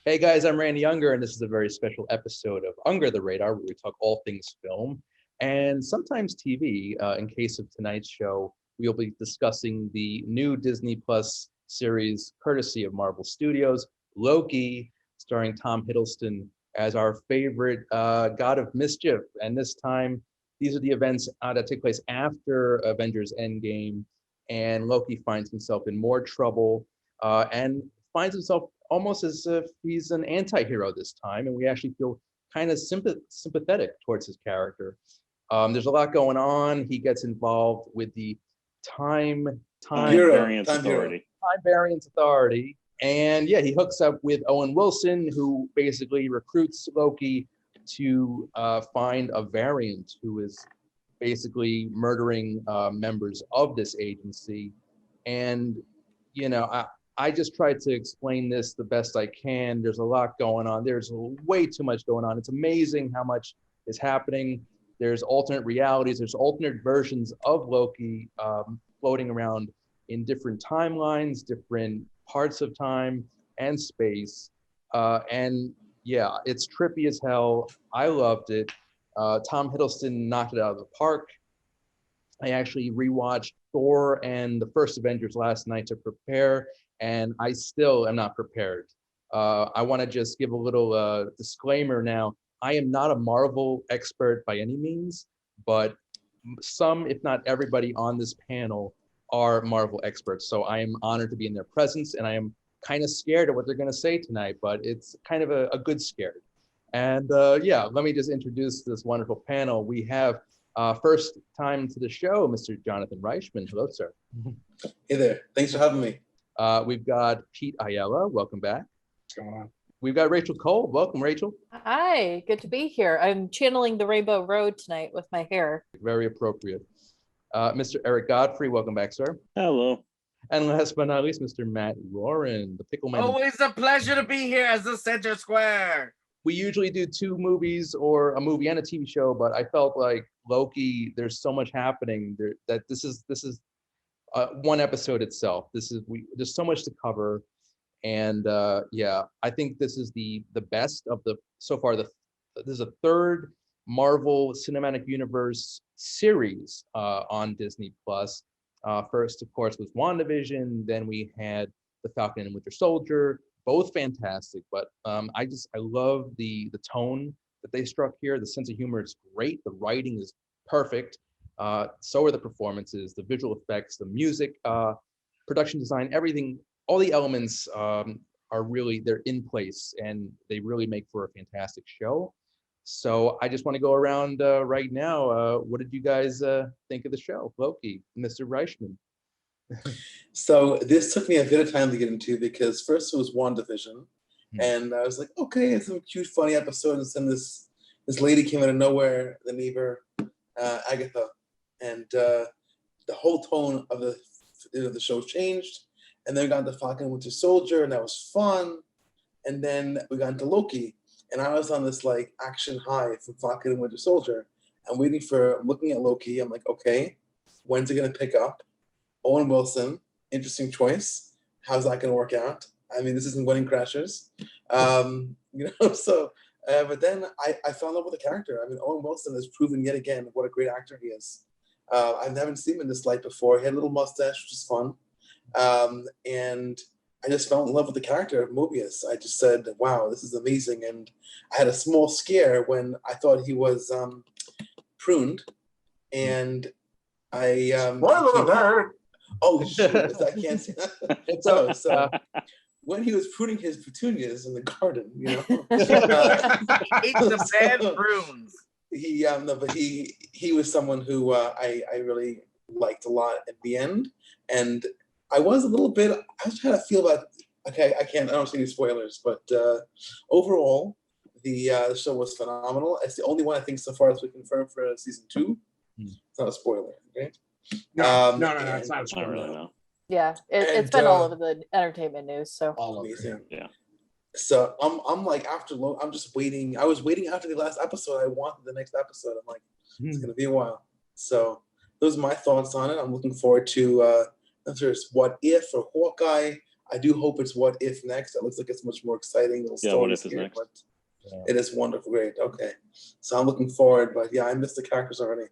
Hey guys, I'm Randy Unger, and this is a very special episode of Unger the Radar, where we talk all things film and sometimes TV. In case of tonight's show, we'll be discussing the new Disney Plus series, courtesy of Marvel Studios, Loki, starring Tom Hiddleston as our favorite god of mischief. And this time, these are the events that take place after Avengers Endgame, and Loki finds himself in more trouble and finds himself almost as if he's an anti-hero this time, and we actually feel kind of sympathetic towards his character. There's a lot going on. He gets involved with the time variance authority. Time variance authority, and yeah, he hooks up with Owen Wilson, who basically recruits Loki to find a variant who is basically murdering members of this agency. And I just tried to explain this the best I can. There's a lot going on. There's way too much going on. It's amazing how much is happening. There's alternate realities. There's alternate versions of Loki floating around in different timelines, different parts of time and space. And yeah, it's trippy as hell. I loved it. Tom Hiddleston knocked it out of the park. I actually rewatched Thor and the first Avengers last night to prepare, and I still am not prepared. I want to just give a little disclaimer now. I am not a Marvel expert by any means, but some, if not everybody on this panel, are Marvel experts. So I am honored to be in their presence, and I am kind of scared of what they're going to say tonight, but it's kind of a good scare. And yeah, let me just introduce this wonderful panel. We have first time to the show, Mr. Jonathan Reichman. Hello, sir. Hey there. Thanks for having me. We've got Pete Ayala. Welcome back. What's going on? We've got Rachel Cole. Welcome, Rachel. Hi, good to be here. I'm channeling the Rainbow Road tonight with my hair. Very appropriate. Mr. Eric Godfrey. Welcome back, sir. Hello. And last but not least, Mr. Matt Warren, the Pickle Man. Always a pleasure to be here as the center square. We usually do 2 movies or a movie and a TV show, but I felt like Loki, there's so much happening there that this is one episode itself. There's so much to cover. And yeah, I think this is the best of the so far. This is a third Marvel Cinematic Universe series on Disney Plus. First, of course, was WandaVision. Then we had The Falcon and Winter Soldier. Both fantastic, but I love the tone that they struck here. The sense of humor is great. The writing is perfect. So are the performances, the visual effects, the music, production design, everything. All the elements they're in place, and they really make for a fantastic show. So I just want to go around right now. What did you guys think of the show, Loki, Mr. Reichman? So this took me a bit of time to get into because first it was WandaVision, and I was like, okay, it's a cute, funny episode, and then this lady came out of nowhere, the neighbor, Agatha, and the whole tone of the show changed, and then we got into Falcon and Winter Soldier, and that was fun, and then we got into Loki, and I was on this like action high from Falcon and Winter Soldier. I'm looking at Loki. I'm like, okay, when's it gonna pick up? Owen Wilson, interesting choice. How's that gonna work out? I mean, this isn't Wedding Crashers, So, but then I fell in love with the character. I mean, Owen Wilson has proven yet again what a great actor he is. I haven't seen him in this light before. He had a little mustache, which is fun, and I just fell in love with the character of Mobius. I just said, wow, this is amazing. And I had a small scare when I thought he was pruned. And I... Oh, shoot, I can't say that. So when he was pruning his petunias in the garden, Ate the bad prunes. He was someone who I really liked a lot at the end. And I was trying to feel about, okay, I don't see any spoilers, but overall, the show was phenomenal. It's the only one I think so far that's been confirmed for season 2. It's not a spoiler, okay? No, it's not a spoiler. Really, no. Yeah, it's been all over the entertainment news. So amazing. Yeah. So I'm like I'm just waiting. I was waiting after the last episode. I wanted the next episode. I'm like, it's gonna be a while. So those are my thoughts on it. I'm looking forward to if there's What If or Hawkeye. I do hope it's What If next. That looks like it's much more exciting. Little Yeah, What stories If is here, next. but Yeah. it is wonderful. Great. Okay. So I'm looking forward, but yeah, I missed the characters already.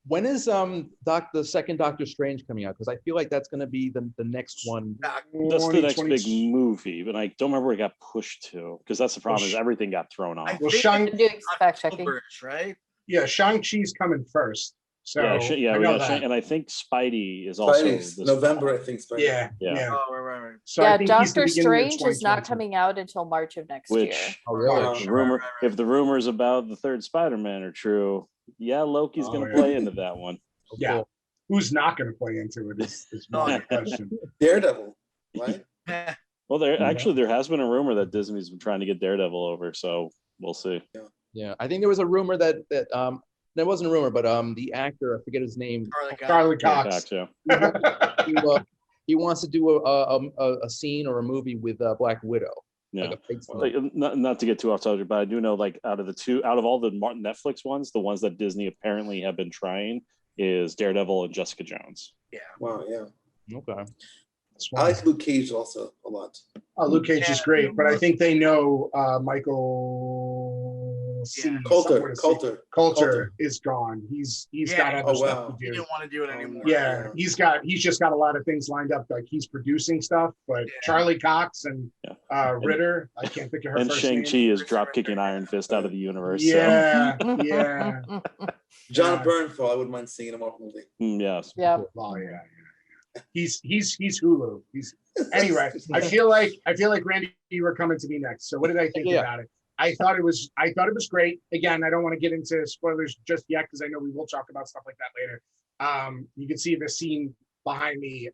When is the second Doctor Strange coming out? Because I feel like that's going to be the next one. That's the next big 2020. movie, but I don't remember where it got pushed to, because that's the problem is everything got thrown I off. Well, think Shang, I'm doing some fact checking. October-ish, right? yeah, Shang-Chi's coming first. So yeah, I know that. and I think Spidey is also Spidey's this November, fall. I think. Spidey. Yeah, Yeah. yeah. Oh, right. So I Yeah, think he's the Doctor beginning of Strange is not 2022. coming out until March of next year. Which Oh, really? Uh, the rumor, right. if the rumors about the third Spider-Man are true, yeah, Loki's Oh, going to yeah. play into that one. Yeah. Cool. Who's not going to play into it is Oh, my yeah. question. Daredevil, right? Well, there Yeah. there has been a rumor that Disney's been trying to get Daredevil over, so we'll see. Yeah, I think there was a rumor that there wasn't a rumor, but the actor, I forget his name, Charlie Yeah, Cox. facts, yeah. he wants to do a scene or a movie with Black Widow, Yeah. like a fake scene. Like, not to get too off subject, but I do know, like, out of all the Netflix ones, the ones that Disney apparently have been trying is Daredevil and Jessica Jones. Wow, yeah. Okay. I like Luke Cage also a lot. Luke Cage is Yeah. great, but I think they know Michael C. Coulter Coulter is gone. He's got other Oh, stuff wow. to He do. didn't want to do it anymore. Yeah, he's just got a lot of things lined up. Like he's producing stuff, but Yeah. Charlie Cox and Yeah. Ritter, I can't think of her And first Shang-Chi name. is drop kicking Iron Fist out of the universe. Yeah, yeah. John Yeah. Bernthal, I wouldn't mind seeing him off movie. So, yes. Yeah. Oh yeah. He's Hulu. Anyway. I feel like Randy, you were coming to me next. So what did I think about it? I thought it was great. Again, I don't want to get into spoilers just yet because I know we will talk about stuff like that later. You can see the scene behind me.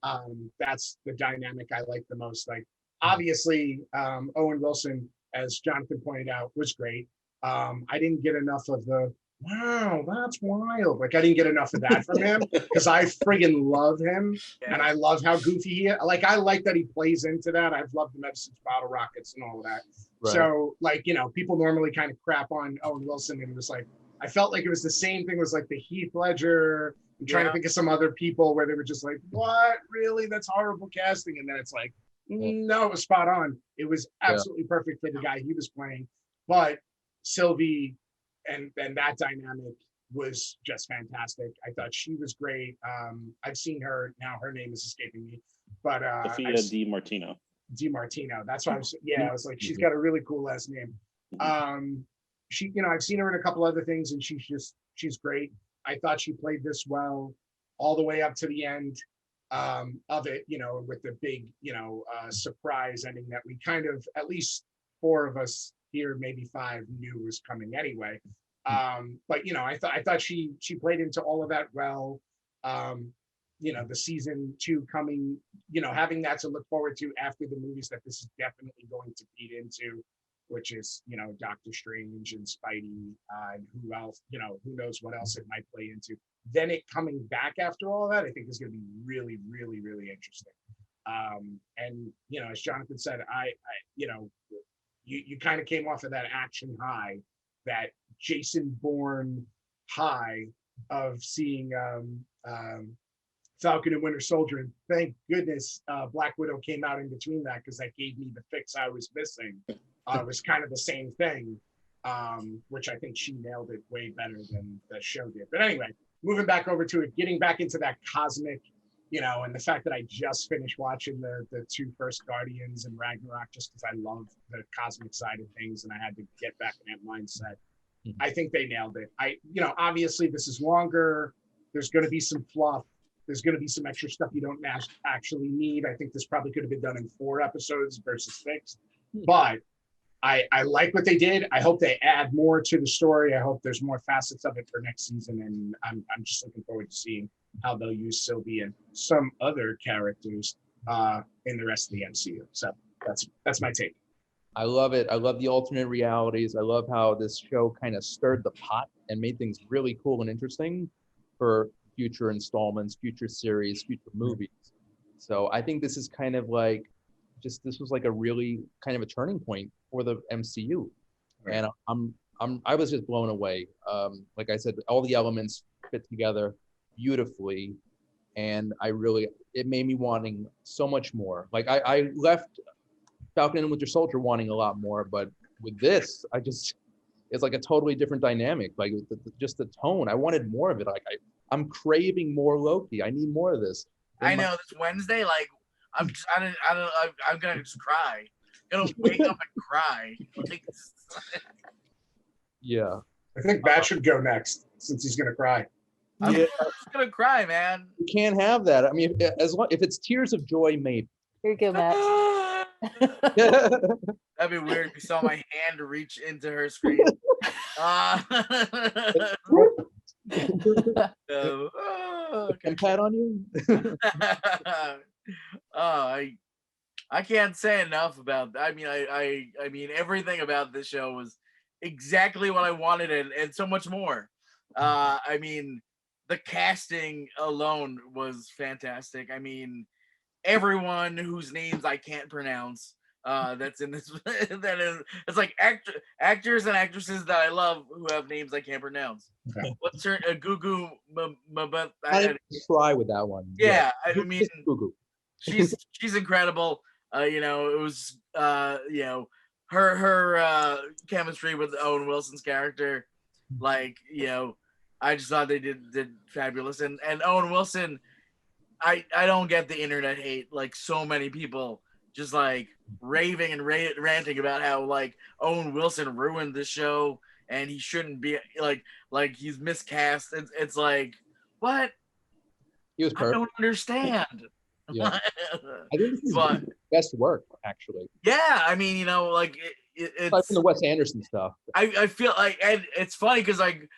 That's the dynamic I like the most. Like obviously, Owen Wilson, as Jonathan pointed out, was great. I didn't get enough of the wow, that's wild. Like I didn't get enough of that from him because I friggin' love him and I love how goofy he is. Like I like that he plays into that. I've loved him ever since Bottle Rockets and all of that. Right. So like, people normally kind of crap on Owen Wilson and it was like, I felt like it was the same thing was like the Heath Ledger. I'm trying to think of some other people where they were just like, what? Really? That's horrible casting. And then it's like, no, it was spot on. It was absolutely perfect for the guy he was playing. But Sylvie and that dynamic was just fantastic. I thought she was great. I've seen her now. Her name is escaping me, but Sophia Di Martino. DiMartino. That's why I was. Yeah, I was like, she's got a really cool last name. She, I've seen her in a couple other things, and she's great. I thought she played this well all the way up to the end of it. With the big, surprise ending that we kind of, at least 4 of us here, maybe 5, knew was coming anyway. But I thought she played into all of that well. The season 2 coming, having that to look forward to after the movies that this is definitely going to feed into, which is, Doctor Strange and Spidey, and who else, who knows what else it might play into. Then it coming back after all that, I think is going to be really, really, really interesting. And, as Jonathan said, you kind of came off of that action high, that Jason Bourne high of seeing Falcon and Winter Soldier. And thank goodness Black Widow came out in between that because that gave me the fix I was missing. It was kind of the same thing, which I think she nailed it way better than the show did. But anyway, moving back over to it, getting back into that cosmic, and the fact that I just finished watching the 2 first Guardians and Ragnarok just because I love the cosmic side of things and I had to get back in that mindset. I think they nailed it. Obviously this is longer. There's going to be some fluff. There's going to be some extra stuff you don't actually need. I think this probably could have been done in 4 episodes versus 6, but I like what they did. I hope they add more to the story. I hope there's more facets of it for next season. And I'm just looking forward to seeing how they'll use Sylvie and some other characters in the rest of the MCU. So that's my take. I love it. I love the alternate realities. I love how this show kind of stirred the pot and made things really cool and interesting for future installments, future series, future movies. So I think this is kind of like, this was like a really kind of a turning point for the MCU. Right. And I was just blown away. Like I said, all the elements fit together beautifully. and it made me wanting so much more. Like I left Falcon and Winter Soldier wanting a lot more, but with this, it's like a totally different dynamic. Like just the tone, I wanted more of it. Like I'm craving more Loki. I need more of this. I know this Wednesday, like I'm gonna just cry. I'm gonna wake up and cry. Like, Yeah. I think Matt should go next since he's gonna cry. I'm just gonna cry, man. You can't have that. I mean, if it's tears of joy, maybe. Here you go, Matt. That'd be weird if you saw my hand reach into her screen. Okay. Can pat on you? I can't say enough about that. I mean everything about this show was exactly what I wanted and so much more. I mean the casting alone was fantastic. I mean everyone whose names I can't pronounce that's in this it's like actors and actresses that I love who have names I can't pronounce. Okay. What's her Gugu I didn't try with that one. yeah, I mean Gugu. she's incredible. You know, it was you know, her chemistry with Owen Wilson's character, like, you know, I just thought they did fabulous. And Owen Wilson, I don't get the internet hate, like so many people just like raving and ranting about how like Owen Wilson ruined the show and he shouldn't be like he's miscast. It's like, what? He was I perfect. don't understand. Yeah. I think this is But- his best work, actually. Yeah, I mean, you know, like Aside it's from the Wes Anderson stuff. I feel like, and it's funny because like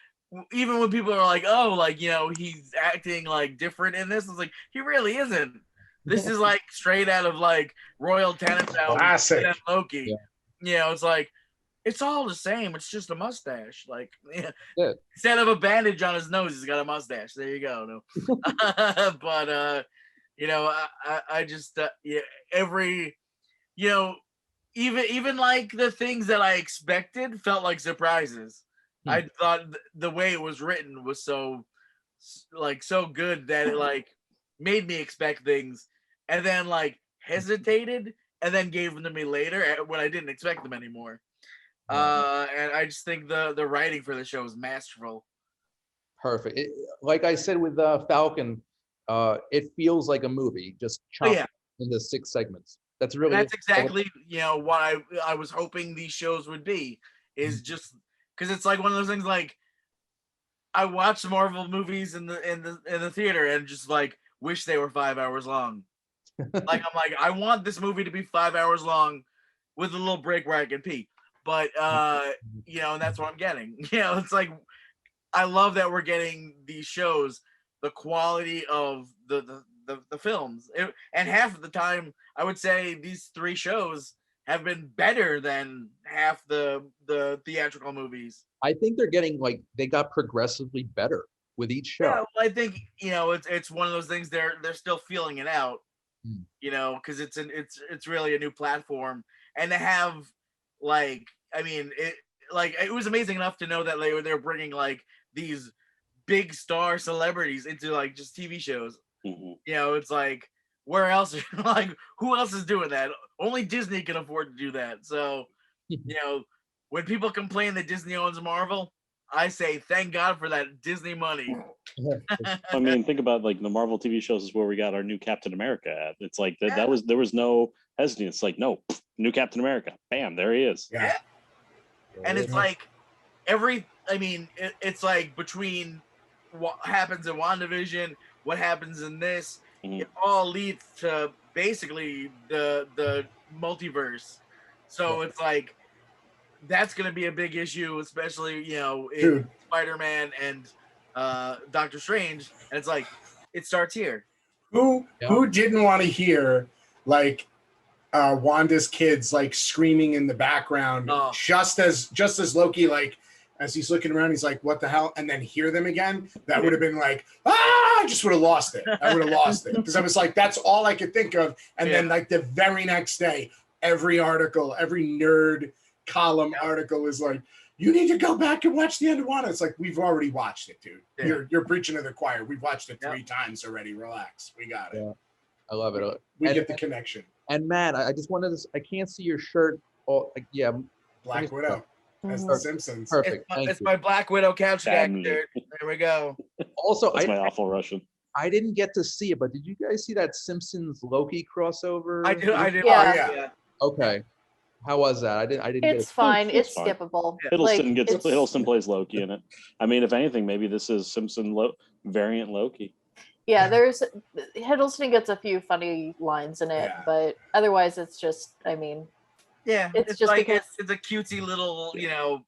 even when people are like, oh, like, you know, he's acting like different in this, it's like he really isn't. This is like straight out of like Royal Tenenbaums Classic. and Loki. Yeah. You know, it's like it's all the same. It's just a mustache. Like, yeah. Yeah. Instead of a bandage on his nose, he's got a mustache. There you go. No. But you know, I just yeah, every, you know, even like the things that I expected felt like surprises. I thought the way it was written was so good that it like made me expect things and then like hesitated and then gave them to me later when I didn't expect them anymore. And I just think the writing for the show is masterful. Perfect. Like I said with Falcon, it feels like a movie, just chopped yeah. into 6 segments. That's really That's exactly, you know, what I was hoping these shows would be, is just because it's like one of those things like I watch Marvel movies in the theater and just like wish they were 5 hours long. Like I'm like, I want this movie to be 5 hours long with a little break where I can pee. But you know, and that's what I'm getting. You know, it's like I love that we're getting these shows, the quality of the films. And half of the time I would say these 3 shows have been better than half the theatrical movies. I think they're getting like they got progressively better with each show. Yeah, well, I think, you know, it's one of those things they're still feeling it out. You know, because it's really a new platform, and to have like, I mean, it was amazing enough to know that they were bringing like these big star celebrities into like just TV shows. Mm-hmm. You know, it's like, where else? Like, who else is doing that? Only Disney can afford to do that. So, you know, when people complain that Disney owns Marvel, I say thank God for that Disney money. I mean, think about like the Marvel TV shows is where we got our new Captain America at. It's like there was no hesitation. It's like, no, new Captain America, bam, there he is. Yeah. And it's like it's like between what happens in WandaVision, what happens in this, it all leads to basically the multiverse. So it's like that's going to be a big issue, especially, you know, in Spider-Man and Doctor Strange. And it's like, it starts here. Who didn't want to hear like Wanda's kids like screaming in the background, just as Loki, like as he's looking around, he's like, what the hell? And then hear them again. That would have been like, I just would have lost it. I would have lost it. Because I was like, that's all I could think of. And then like the very next day, every article, every nerd column article is like, you need to go back and watch the end of Wanda. It's like, we've already watched it, dude. Yeah. You're preaching to the choir. We've watched it 3 times already. Relax. We got it. Yeah. I love it. We And- get the connection. And Matt, I just wanted to. I can't see your shirt. Oh, yeah, Black Widow. That's Mhm. the Simpsons. perfect. It's, Thank it's you. my Black Widow couch gag Damn you. shirt. There we go. Also, That's my awful Russian. I didn't get to see it, but did you guys see that Simpsons Loki crossover? I do. Yeah. Yeah. Okay, how was that? I didn't get It's it. fine. It's It's fine. skippable. Hiddleston Like, it's- Hiddleston plays Loki in it. I mean, if anything, maybe this is Simpson variant Loki. Yeah, there's Hiddleston gets a few funny lines in it, Yeah. but otherwise it's just, I mean, Yeah, It's it's just like because- it's a cutesy little,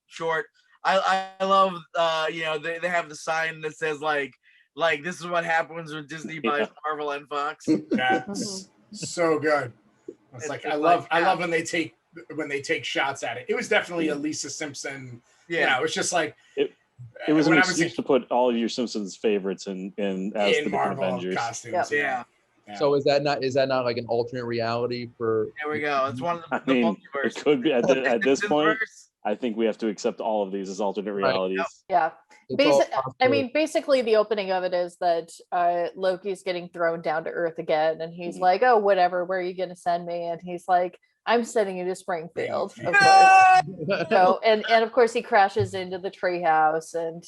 short. I love, they have the sign that says like this is what happens when Disney buys Marvel and Fox. That's so good. It's like I love when they take shots at it. It was definitely a Lisa Simpson. Yeah, It's just like It was an when I excuse to put all of your Simpsons favorites in as in the different Marvel Avengers. costumes. Yeah. So is that not like an alternate reality for? there we go. It's one of the, I mean, multiverse. it could be at this point. Simpsons-verse. I think we have to accept all of these as alternate realities. yeah. It's all I possible. mean, basically the opening of it is that Loki's getting thrown down to Earth again, and he's Mhm. like, "Oh, whatever. Where are you gonna send me?" And he's like, "I'm sending you to Springfield." Of course. Ah! So and of course he crashes into the treehouse, and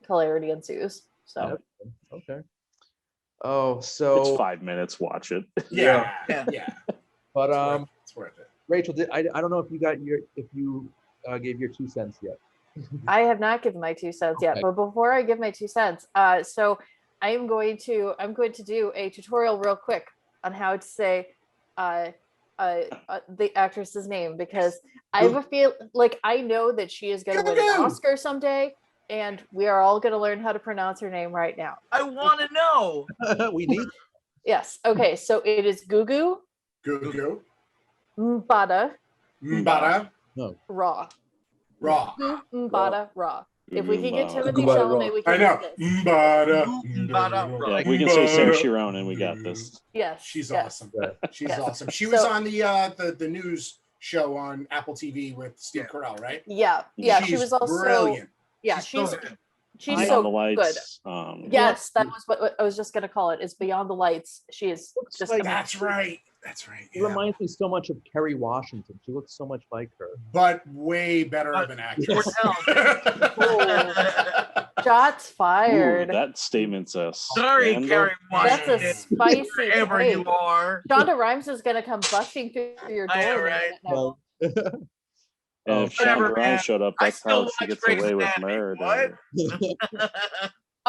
hilarity ensues. So Okay. Oh, so It's 5 minutes. Watch it. Yeah. Yeah. but It's worth it. Rachel, I don't know if you gave your 2 cents yet. I have not given my 2 cents yet, Okay. but before I give my 2 cents, so I'm going to do a tutorial real quick on how to say the actress's name, because I have a feel like I know that she is going to win an Go! Oscar someday, and we are all going to learn how to pronounce her name right now. I want to know. We need. Yes. Okay. So it is Gugu Goo Mbada Mbada Raw. Raw. Mbada Raw. If we can get Timothy Mbada Chalamet, Raw. we I can know. do this. Mbada. Mbada. Yeah, if we can say Saoirse Ronan, we got this. Yes. She's yes. awesome. Right. She's Yes. awesome. She was So- on the news show on Apple TV with Steve Carell, right? Yeah. Yeah. She She's was also brilliant. Yeah. so She's good. she's Beyond so the good. Lights. Yes, that was what I was just gonna call it. Is Beyond the Lights. She is Looks just like- amazing. That's right. That's right. It Yeah. reminds me so much of Kerry Washington. She looks so much like her. But way better of an More actress. Shots Ooh, fired. that statement's a Sorry, scandal. Carrie That's a Washington. spicy Wherever take. you are. Shonda Rhimes is gonna come busting through your door. I know, in a right? minute now. And if Whatever, Shonda man. Rhimes showed up, I that's still how she watch gets Grey's away with Anatomy. murder. What?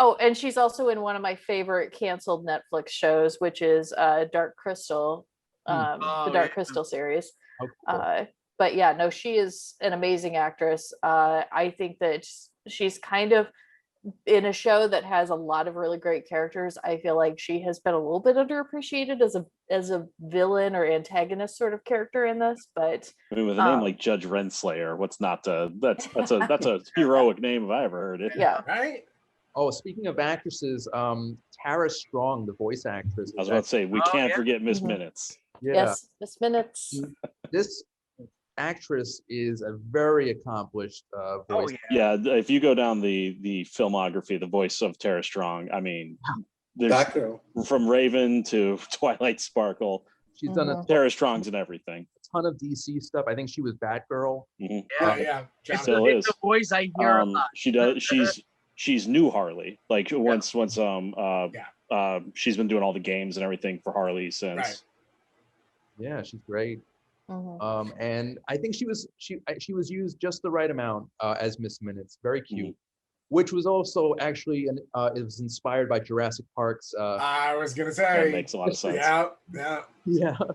Oh, and she's also in one of my favorite canceled Netflix shows, which is Dark Crystal, Oh, the Dark yeah. Crystal series. Oh, cool. But yeah, no, she is an amazing actress. I think that she's kind of in a show that has a lot of really great characters. I feel like she has been a little bit underappreciated as a villain or antagonist sort of character in this. But I mean, with a name like Judge Renslayer, what's not that's a heroic name if I ever heard it. yeah, Right? Oh, speaking of actresses, Tara Strong, the voice actress. I was about to say we Oh, can't yeah. forget Miss Mhm. Minutes. Yeah, yes, Miss Minutes. this actress is a very accomplished Oh, voice. yeah. Yeah, if you go down the filmography, the voice of Tara Strong, I mean, there's Batgirl. from Raven to Twilight Sparkle. She's done a Mhm. Tara Strong's in everything. ton of DC stuff. I think she was Batgirl. Mhm. Yeah, Yeah. yeah. It's, Still the, it's is. a voice I hear a lot. She does. She's new Harley. Like once she's been doing all the games and everything for Harley since. Right. Yeah, she's great. Mhm. And I think she was used just the right amount as Miss Minutes. Very Mm-hmm. cute. Which was also actually it was inspired by Jurassic Park's. I was gonna That say. makes a lot of sense. Yeah, yeah. Yeah, a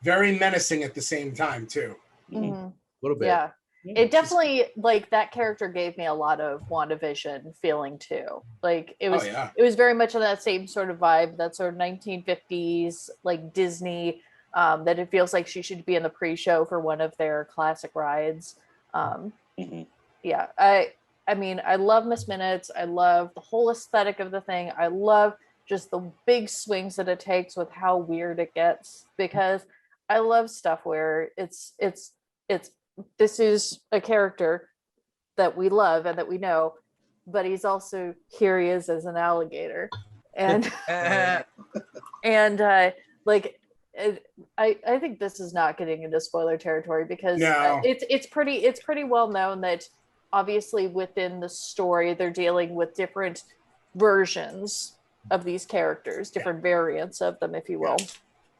Very menacing at the same time too. Mhm. Mhm. little bit. Yeah. Yeah. It definitely like that character gave me a lot of WandaVision feeling too. Like it was Oh yeah. it was very much of that same sort of vibe, that sort of 1950s like Disney, that it feels like she should be in the pre-show for one of their classic rides. Mhm. Yeah, I mean, I love Miss Minutes. I love the whole aesthetic of the thing. I love just the big swings that it takes with how weird it gets, because I love stuff where it's this is a character that we love and that we know, but he's also, here he is as an alligator. And and like I think this is not getting into spoiler territory because No. it's pretty well known that obviously within the story they're dealing with different versions of these characters, different variants of them, if you will.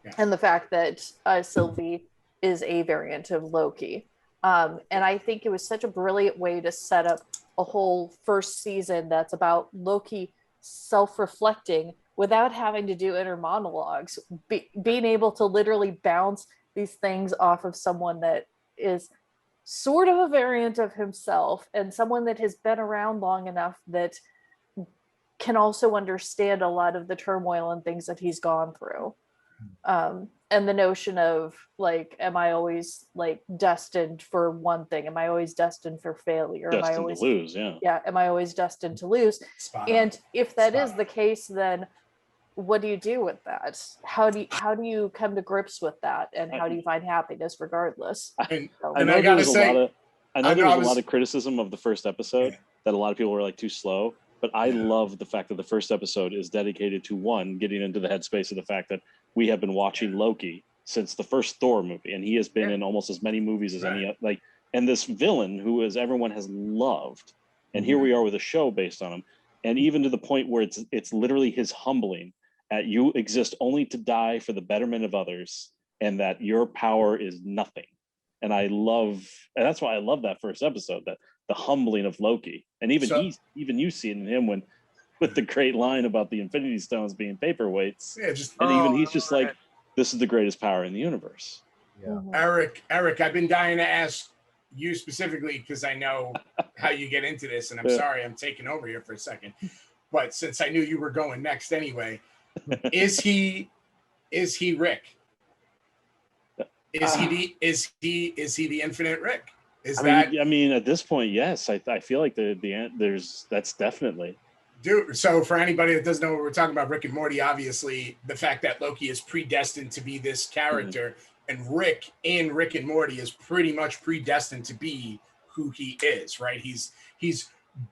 Yeah. And the fact that Sylvie is a variant of Loki. And I think it was such a brilliant way to set up a whole first season that's about Loki self-reflecting without having to do inner monologues, being able to literally bounce these things off of someone that is sort of a variant of himself and someone that has been around long enough that can also understand a lot of the turmoil and things that he's gone through. And the notion of like, am I always like destined for one thing? Am I always destined for failure? Am I Destined always to lose, yeah. Am I always destined to lose? Spot on. And if that Spot is on. the case, then what do you do with that? How do you come to grips with that? And how do you find happiness regardless? And, So- I and know I there gotta was a say, lot of I know I there know was I a lot was- of criticism of the first episode that a lot of people were like too slow. But I love the fact that the first episode is dedicated to one, getting into the headspace of the fact that we have been watching Loki since the first Thor movie, and he has been in almost as many movies as any like. And this villain, who is everyone has loved, and here we are with a show based on him, and even to the point where it's literally his humbling at you exist only to die for the betterment of others, and that your power is nothing. And that's why I love that first episode, that the humbling of Loki, and even you see it in him when with the great line about the Infinity Stones being paperweights, and even he's just like, this is the greatest power in the universe. Yeah. Eric, I've been dying to ask you specifically because I know how you get into this, and I'm sorry I'm taking over here for a second. But since I knew you were going next anyway, is he Rick? Is he the infinite Rick? I mean, at this point, yes. I feel like that's definitely. Dude, so for anybody that doesn't know what we're talking about, Rick and Morty, obviously the fact that Loki is predestined to be this character, and Rick in Rick and Morty is pretty much predestined to be who he is, right? He's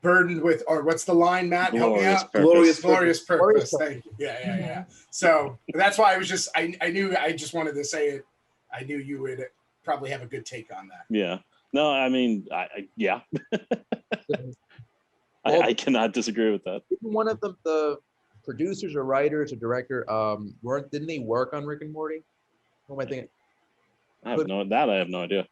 burdened with, or what's the line, Matt? Help me out. Glorious purpose. Thank you. Yeah. So that's why I was just, I knew, I just wanted to say it. I knew you would probably have a good take on that. Yeah. No, I mean, yeah. I cannot disagree with that. Even one of the producers or writers or director didn't they work on Rick and Morty? What am I thinking? I have no idea.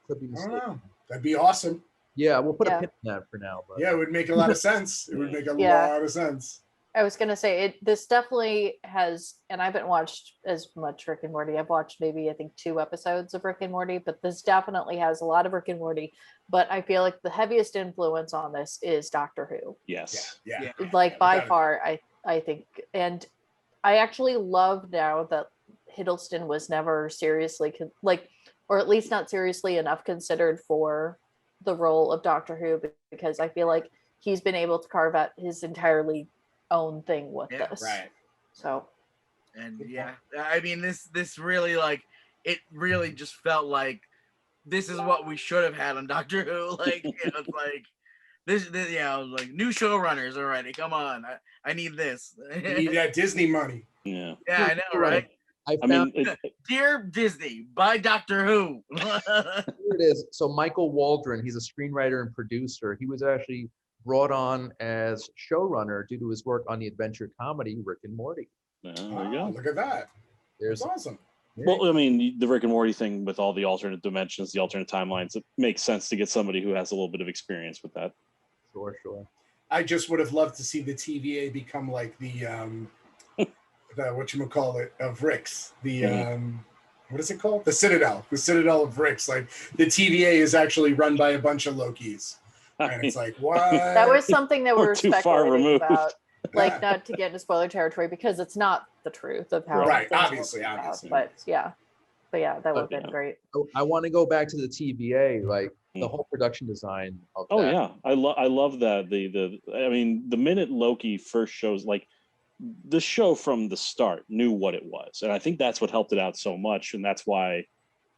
Could be I don't mistaken. know. That'd be awesome. Yeah, we'll put a Yeah. pin in that for now. But Yeah, it would make a lot of sense. It would make a Yeah. lot of sense. I was gonna say this definitely has, and I haven't watched as much Rick and Morty. I've watched maybe I think 2 episodes of Rick and Morty, but this definitely has a lot of Rick and Morty. But I feel like the heaviest influence on this is Doctor Who. Yes. Yeah. Like by without a far, I think, and I actually love now that Hiddleston was never seriously or at least not seriously enough considered for the role of Doctor Who, because I feel like he's been able to carve out his entirely own thing with this. Right. So, And I mean, this really, like, it really just felt like this is what we should have had on Doctor Who. Like, it's like this, like new showrunners already. Come on, I need this. You need that Disney money. Yeah. Yeah, I know, right? I I mean, found Dear Disney, buy Doctor Who. here it is. So Michael Waldron, he's a screenwriter and producer. He was actually brought on as showrunner due to his work on the adventure comedy Rick and Morty. there you Oh, go. look at that. There's That's awesome. Well, I mean, the Rick and Morty thing with all the alternate dimensions, the alternate timelines, it makes sense to get somebody who has a little bit of experience with that. sure. I just would have loved to see the TVA become like the whatchamacallit of Rick's. The what is it called? The Citadel. The Citadel of Rick's. Like the TVA is actually run by a bunch of Lokis. And it's like, what? that was something that we We're were too far speculating removed. about. Like, not to get into spoiler territory because it's not the truth of how. Right, things obviously, work out, obviously. But yeah, that would have been Yeah. great. I want to go back to the TVA, like the Mm. whole production design of Oh that. yeah, I love that. I mean, the minute Loki first shows, like the show from the start knew what it was, and I think that's what helped it out so much, and that's why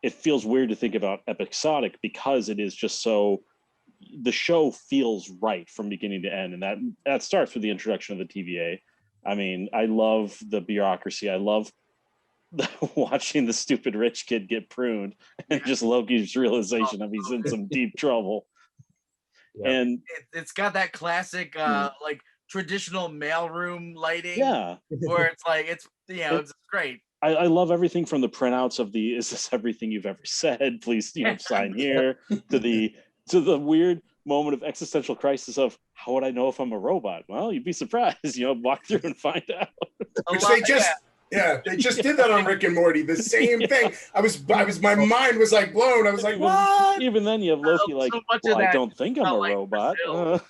it feels weird to think about episodic, because it is just so the show feels right from beginning to end, and that starts with the introduction of the TVA. I mean, I love the bureaucracy. I love watching the stupid rich kid get pruned, and just Loki's realization of he's in some deep trouble. Yeah. And It's got that classic like traditional mailroom lighting. yeah, Where it's like it's great. I love everything from the printouts of the "Is this everything you've ever said? Please, sign here" to the weird moment of existential crisis of how would I know if I'm a robot? Well, you'd be surprised. Walk through and find out. Which they just did that on Rick and Morty. The same thing. My mind was like blown. I was like, what? Even then, you have Loki like, So much of well, I that don't think I'm a like robot. Brazil.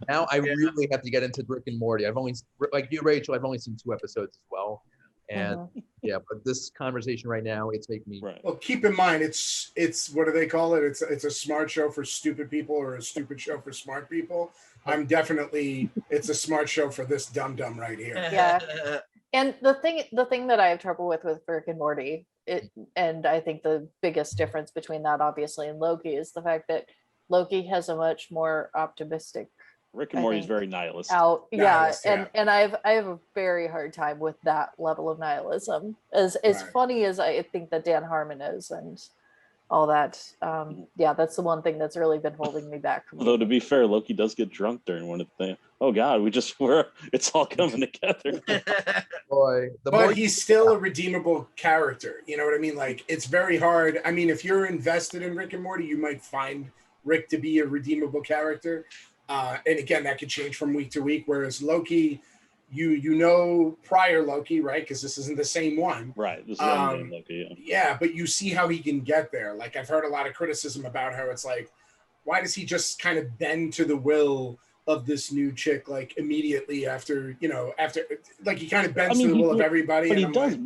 Now I really have to get into Rick and Morty. I've only, like you, Rachel, I've only seen 2 episodes as well. And yeah, but this conversation right now, it's making me. Right. Well, keep in mind, it's what do they call it? It's a smart show for stupid people or a stupid show for smart people. It's a smart show for this dumb right here. Yeah. And the thing that I have trouble with Rick and Morty, and I think the biggest difference between that obviously and Loki is the fact that Loki has a much more optimistic Rick and Morty is very nihilist. Nihilist, yeah. And I have a very hard time with that level of nihilism. As funny as I think that Dan Harmon is and all that, that's the one thing that's really been holding me back from. Although to be fair, Loki does get drunk during one of the things. Oh God, it's all coming together. Boy, but he's still a redeemable character. You know what I mean? Like, it's very hard. I mean, if you're invested in Rick and Morty, you might find Rick to be a redeemable character. And again, that could change from week to week. Whereas Loki, you know prior Loki, right? Because this isn't the same one. Right. This is Endgame Loki. Yeah, but you see how he can get there. Like, I've heard a lot of criticism about how it's like, why does he just kind of bend to the will of this new chick, like immediately after like he kind of bends to the will of everybody. But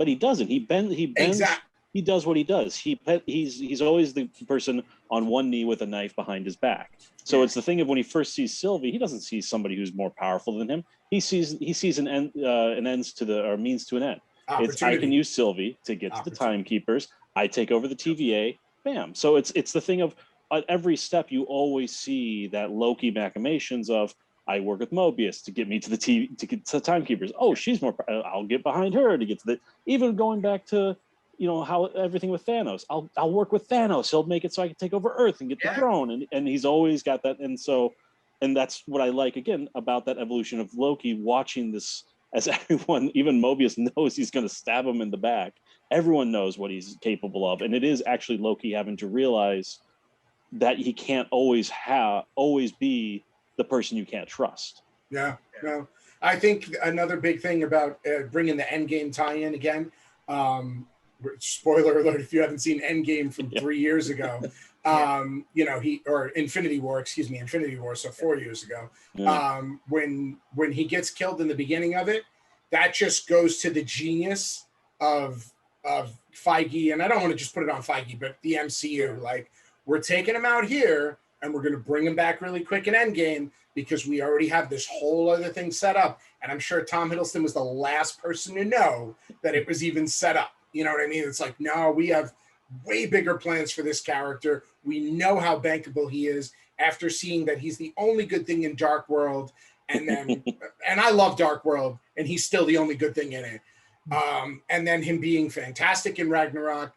he doesn't. He bends. Exactly. He does what he does. He's always the person on one knee with a knife behind his back. So it's the thing of when he first sees Sylvie, he doesn't see somebody who's more powerful than him. He sees an ends to the, or means to an end. It's, I can use Sylvie to get to the timekeepers. I take over the TVA. Bam. So it's the thing of at every step you always see that Loki machinations of I work with Mobius to get me to the to get to the timekeepers. Oh, she's more. I'll get behind her to get to the. Even going back to how everything with Thanos. I'll work with Thanos. He'll make it so I can take over Earth and get the throne. And he's always got that. And that's what I like again about that evolution of Loki, watching this as everyone, even Mobius knows he's going to stab him in the back. Everyone knows what he's capable of. And it is actually Loki having to realize that he can't always be the person you can't trust. Yeah, no. I think another big thing about bringing the Endgame tie-in again, spoiler alert if you haven't seen Endgame from 3 years ago, Infinity War, so 4 years ago, when he gets killed in the beginning of it, that just goes to the genius of Feige, and I don't want to just put it on Feige, but the MCU. Like, we're taking him out here and we're going to bring him back really quick in Endgame because we already have this whole other thing set up. And I'm sure Tom Hiddleston was the last person to know that it was even set up. You know what I mean? It's like, no, we have way bigger plans for this character. We know how bankable he is after seeing that he's the only good thing in Dark World. And then, and I love Dark World, and he's still the only good thing in it. And then him being fantastic in Ragnarok.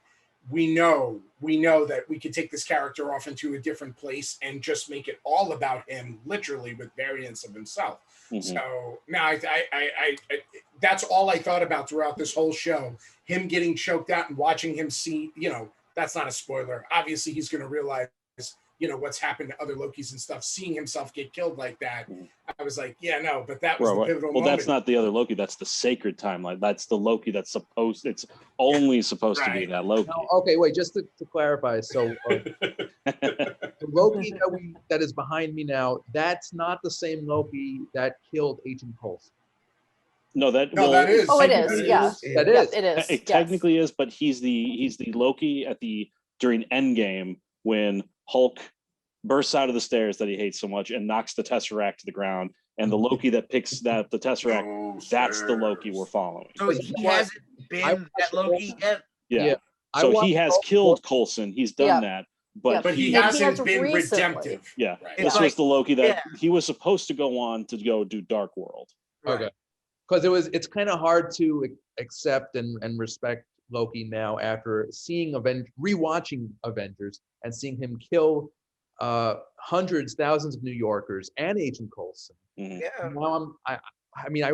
We know that we could take this character off into a different place and just make it all about him, literally with variants of himself. Mm-hmm. So now I that's all I thought about throughout this whole show. Him getting choked out and watching him see, that's not a spoiler. Obviously, he's going to realize, what's happened to other Lokis and stuff. Seeing himself get killed like that, I was like, but that was the pivotal moment. That's not the other Loki. That's the sacred timeline. That's the Loki that's it's only supposed to be that Loki. No, okay, wait, just to clarify. So the Loki that is behind me now, that's not the same Loki that killed Agent Coulson. No, that is. Oh, it is. Yeah, that is. It is. It technically is, but he's the Loki during Endgame when Hulk bursts out of the stairs that he hates so much and knocks the Tesseract to the ground. And the Loki that picks the Tesseract, that's the Loki we're following. So he hasn't been that Loki yet? Yeah. So he has killed Coulson. He's done that. but But he And he hasn't has been recently. redemptive. yeah, Right. this was the Loki that he was supposed to go on to go do Dark World. Okay. Because it's kind of hard to accept and respect Loki now after seeing rewatching Avengers and seeing him kill hundreds, thousands of New Yorkers and Agent Coulson. Mhm. Yeah. Now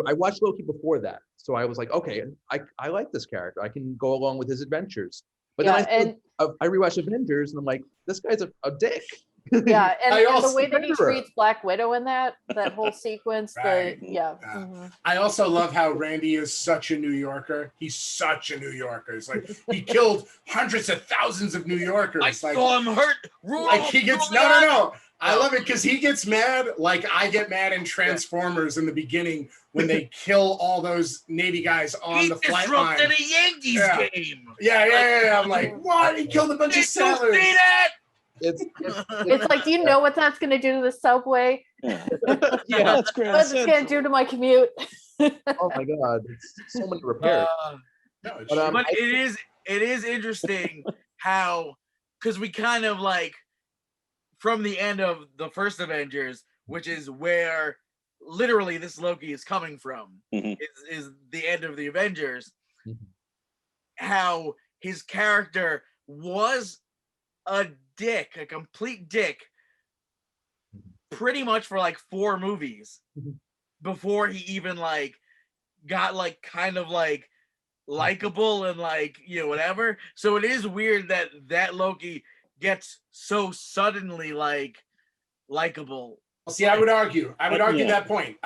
I watched Loki before that, so I was like, okay, I like this character. I can go along with his adventures. But Yeah, then I rewatched Avengers and I'm like, this guy's a dick. Yeah, and the also- way that he Murderer. treats Black Widow in that whole sequence, Right. yeah. Yeah. Mhm. I also love how Randy is such a New Yorker. He's such a New Yorker. It's like he killed hundreds of thousands of New Yorkers. I like, saw him hurt. like he gets no. I love it because he gets mad like I get mad in Transformers in the beginning when they kill all those Navy guys on He the flight line. disrupted a Yankees Yeah. game. Yeah. I'm like, what? He killed a bunch Did of you sailors. see that? It's It's like, do you know what that's going to do to the subway? Yeah, yeah. that's great. What it's going to do to my commute? Oh my god, it's so many repairs. No, it's But, But it is interesting how, because we kind of like from the end of the first Avengers, which is where literally this Loki is coming from, Mhm. is the end of the Avengers. Mhm. How his character was a dick, a complete dick, pretty much for like 4 movies Mhm. before he even like got like kind of like likable and like, you know, whatever. So it is weird that Loki gets so suddenly like likable. See, I would argue Yeah. that point.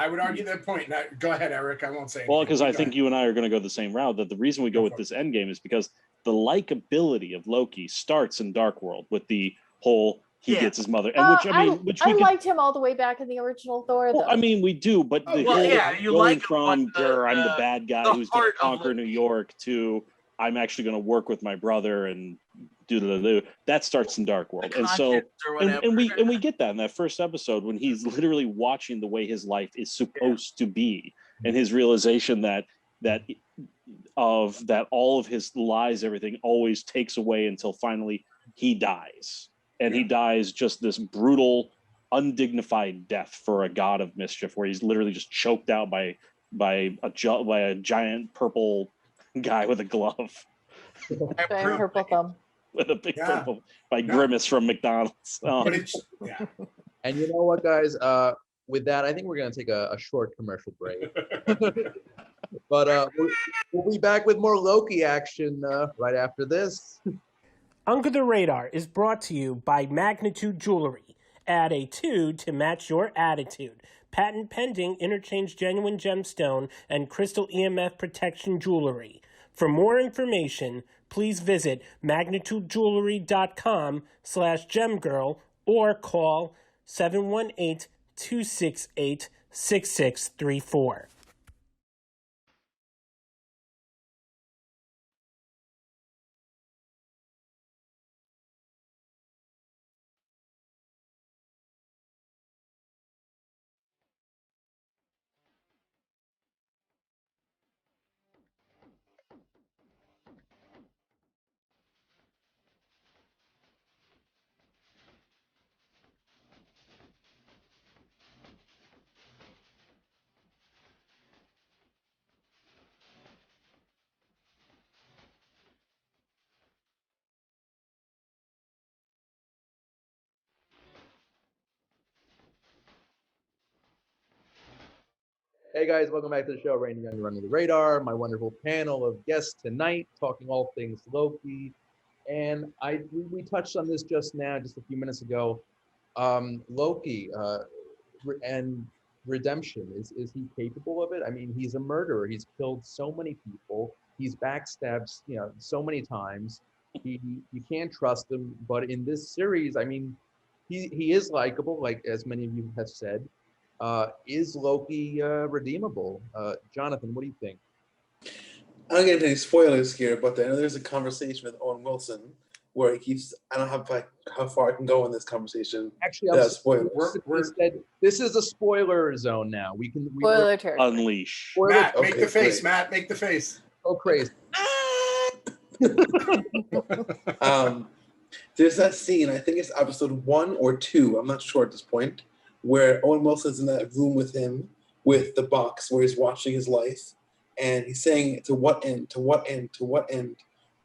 Now, go ahead, Eric. I won't say anything. Well, because I Go think ahead. you and I are going to go the same route. That the reason we go with this end game is because the likability of Loki starts in Dark World with the whole he Yeah. gets his mother, and which I mean, which we I could, liked him all the way back in the original Thor, well, though. I mean, we do, but the Well, whole yeah, you going like him, from but the- I'm the bad guy the who's going heart to of conquer New Loki. York to I'm actually going to work with my brother and do that starts in Dark World, and so. Conscience or whatever. And we get that in that first episode when he's literally watching the way his life is supposed to be, and his realization that all of his lies, everything always takes away until finally he dies, and he dies just this brutal, undignified death for a god of mischief, where he's literally just choked out by a giant purple guy with a glove. Giant purple thumb. With a big Yeah. purple by Grimace from McDonald's. But it's And you know what, guys? With that, I think we're gonna take a short commercial break. But we'll be back with more Loki action right after this. Under the Radar is brought to you by Magnitude Jewelry. Add a 2 to match your attitude. Patent pending, interchange genuine gemstone and crystal EMF protection jewelry. For more information, please visit magnitudejewelry.com/gemgirl or call 718-268-6634. Hey guys, welcome back to the show. Randy Young, Under the Radar. My wonderful panel of guests tonight, talking all things Loki. And we touched on this just now, just a few minutes ago. Loki and redemption. Is he capable of it? I mean, he's a murderer. He's killed so many people. He's backstabbed, so many times. You can't trust him. But in this series, I mean, he is likable, like as many of you have said. Is Loki redeemable? Jonathan, what do you think? I don't get into any spoilers here, but I know there's a conversation with Owen Wilson where he keeps. I don't know how far I can go in this conversation. Actually, without spoilers. This is a spoiler zone now. Spoiler territory. Unleash. Matt, make Okay, the face. great. Matt, make the face. Go crazy. There's that scene, I think it's episode 1 or 2, I'm not sure at this point, where Owen Wilson's in that room with him, with the box where he's watching his life, and he's saying, to what end, to what end, to what end?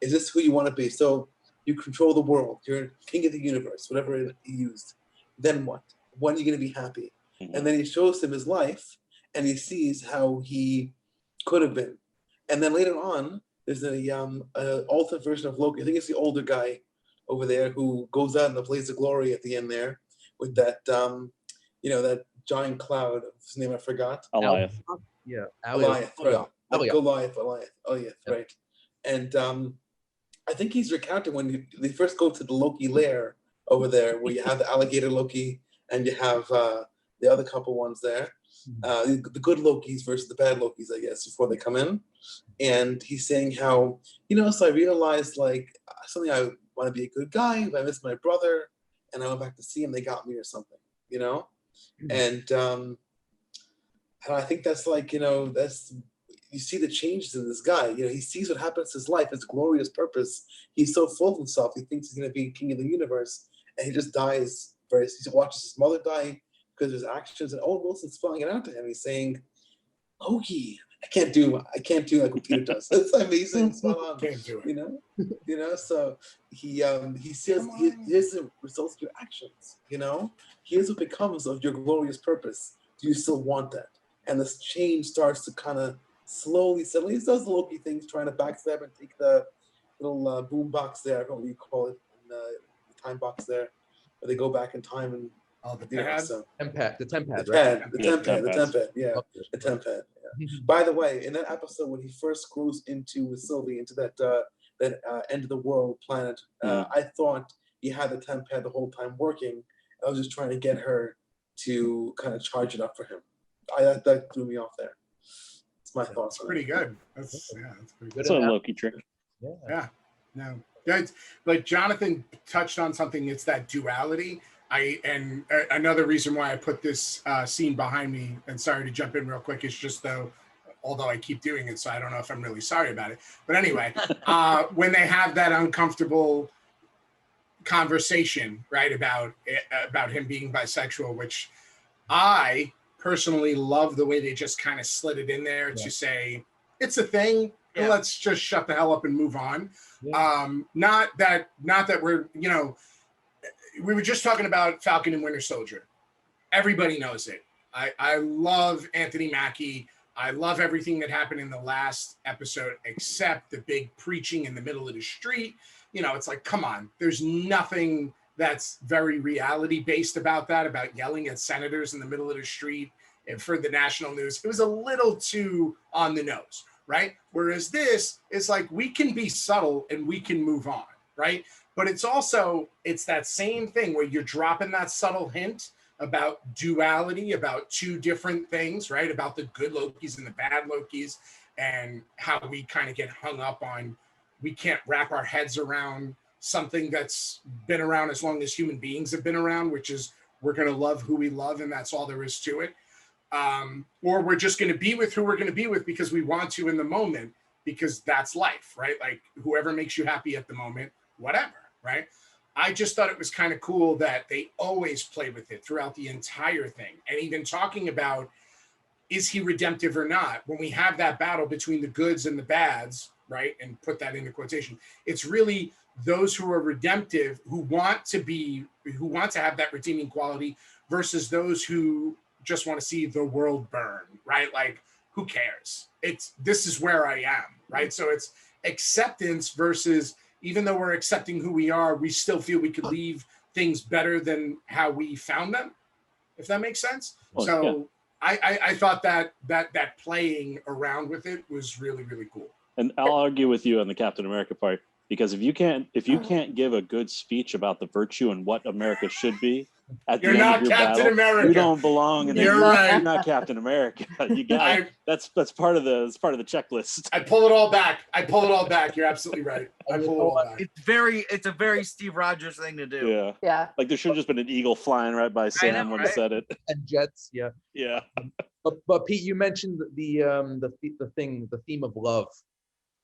Is this who you want to be? So you control the world, you're king of the universe, whatever he used. Then what? When are you going to be happy? And then he shows him his life, and he sees how he could have been. And then later on, there's a alternate version of Loki. I think it's the older guy over there who goes out in the blaze of glory at the end there with that, that giant cloud. His name I forgot. Eliath. Yeah. Eliath, right. Eliath. Goliath. Eliath, right. And I think he's recounting when they first go to the Loki lair over there, where you have the alligator Loki and you have the other couple ones there. The good Lokis versus the bad Lokis, I guess, before they come in. And he's saying how, so I realized like something, I want to be a good guy, but I miss my brother, and I went back to see him, they got me or something, And I think that's like, that's, you see the changes in this guy. He sees what happens to his life, his glorious purpose. He's so full of himself, he thinks he's going to be king of the universe, and he just dies. He watches his mother die because of his actions, and Owen Wilson's spelling it out to him. He's saying, Loki, I can't do like what Peter does. It's amazing. Spot on. Can't do it. So he says, here's the results of your actions. Here's what becomes of your glorious purpose. Do you still want that? And this change starts to kind of slowly settle. He does the Loki things, trying to backstab and take the little boom box there. I don't know what you call it, in the time box there, where they go back in time and the pad? The temp pad, the right? temp pad, yeah. The temp pad. Yeah. By the way, in that episode when he first goes with Sylvie into that end of the world planet, I thought he had the temp pad the whole time working. I was just trying to get her to kind of charge it up for him. That threw me off there. It's my thoughts. Pretty good. That's pretty good. It's a Loki trick. Yeah. No. That's like Jonathan touched on something. It's that duality. Another reason why I put this scene behind me, and sorry to jump in real quick, is just although I keep doing it, so I don't know if I'm really sorry about it. But anyway, when they have that uncomfortable conversation, right, about him being bisexual, which I personally love the way they just kind of slid it in there to say it's a thing. Yeah. Let's just shut the hell up and move on. Yeah. Not that we're, we were just talking about Falcon and Winter Soldier. Everybody knows it. I love Anthony Mackie. I love everything that happened in the last episode, except the big preaching in the middle of the street. It's like, come on, there's nothing that's very reality based about that, about yelling at senators in the middle of the street and for the national news. It was a little too on the nose, right? Whereas this is like, we can be subtle and we can move on, right? But it's that same thing where you're dropping that subtle hint about duality, about two different things, right? About the good Lokis and the bad Lokis, and how we kind of get hung up on, we can't wrap our heads around something that's been around as long as human beings have been around, which is we're going to love who we love and that's all there is to it. Or we're just going to be with who we're going to be with because we want to in the moment, because that's life, right? Like whoever makes you happy at the moment, whatever, right? I just thought it was kind of cool that they always play with it throughout the entire thing. And even talking about, is he redemptive or not? When we have that battle between the goods and the bads, right? And put that into quotation. It's really those who are redemptive, who want to have that redeeming quality, versus those who just want to see the world burn, right? Like, who cares? This is where I am, right? So it's acceptance versus, even though we're accepting who we are, we still feel we could leave things better than how we found them, if that makes sense. Well, so yeah. I thought that playing around with it was really, really cool. And I'll argue with you on the Captain America part, because if you can't give a good speech about the virtue and what America should be, at the end of your Captain battle, America. you don't belong. And You're right. You're not Captain America. You got that's part of the checklist. I pull it all back. You're absolutely right. I pull it all back. It's a very Steve Rogers thing to do. Yeah. Yeah. Like there should have just been an eagle flying right by Sam when he said it. And jets, yeah. Yeah. But Pete, you mentioned the theme of love,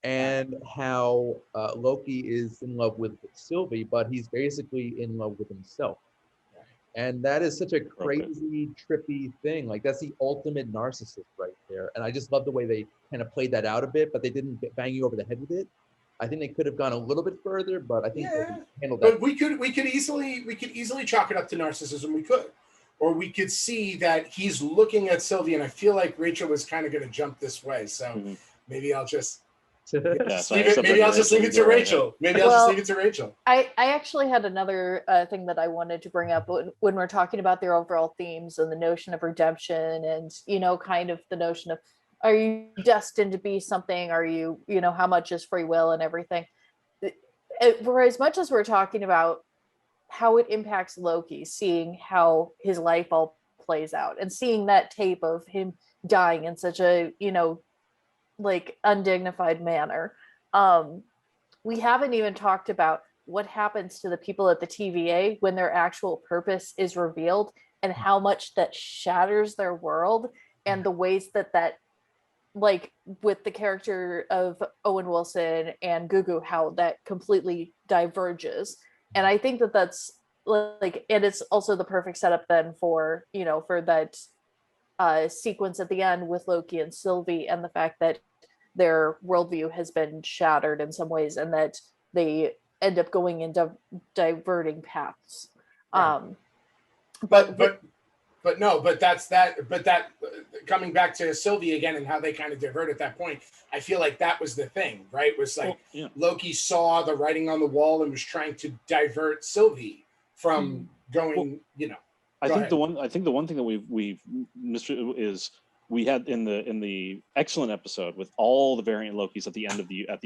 and how Loki is in love with Sylvie, but he's basically in love with himself. And that is such a crazy, trippy thing. Like, that's the ultimate narcissist right there. And I just love the way they kind of played that out a bit, but they didn't bang you over the head with it. I think they could have gone a little bit further, but I think they handled that. But we could easily chalk it up to narcissism. We could, or we could see that he's looking at Sylvie, and I feel like Rachel was kind of going to jump this way. So maybe I'll just leave it to Rachel. Maybe I'll just leave it to Rachel. I actually had another thing that I wanted to bring up when we're talking about their overall themes and the notion of redemption, and kind of the notion of, are you destined to be something? Are you, how much is free will and everything? For as much as we're talking about how it impacts Loki, seeing how his life all plays out and seeing that tape of him dying in such a, like undignified manner. We haven't even talked about what happens to the people at the TVA when their actual purpose is revealed, and how much that shatters their world, and the ways that like with the character of Owen Wilson and Gugu, how that completely diverges. And I think that that's like, and it's also the perfect setup then for, for that sequence at the end with Loki and Sylvie, and the fact that their worldview has been shattered in some ways, and that they end up going into diverting paths. But coming back to Sylvie again and how they kind of divert at that point, I feel like that was the thing, right? Was like Loki saw the writing on the wall and was trying to divert Sylvie from going, I think the one thing that we've missed is we had in the excellent episode with all the variant Lokis at the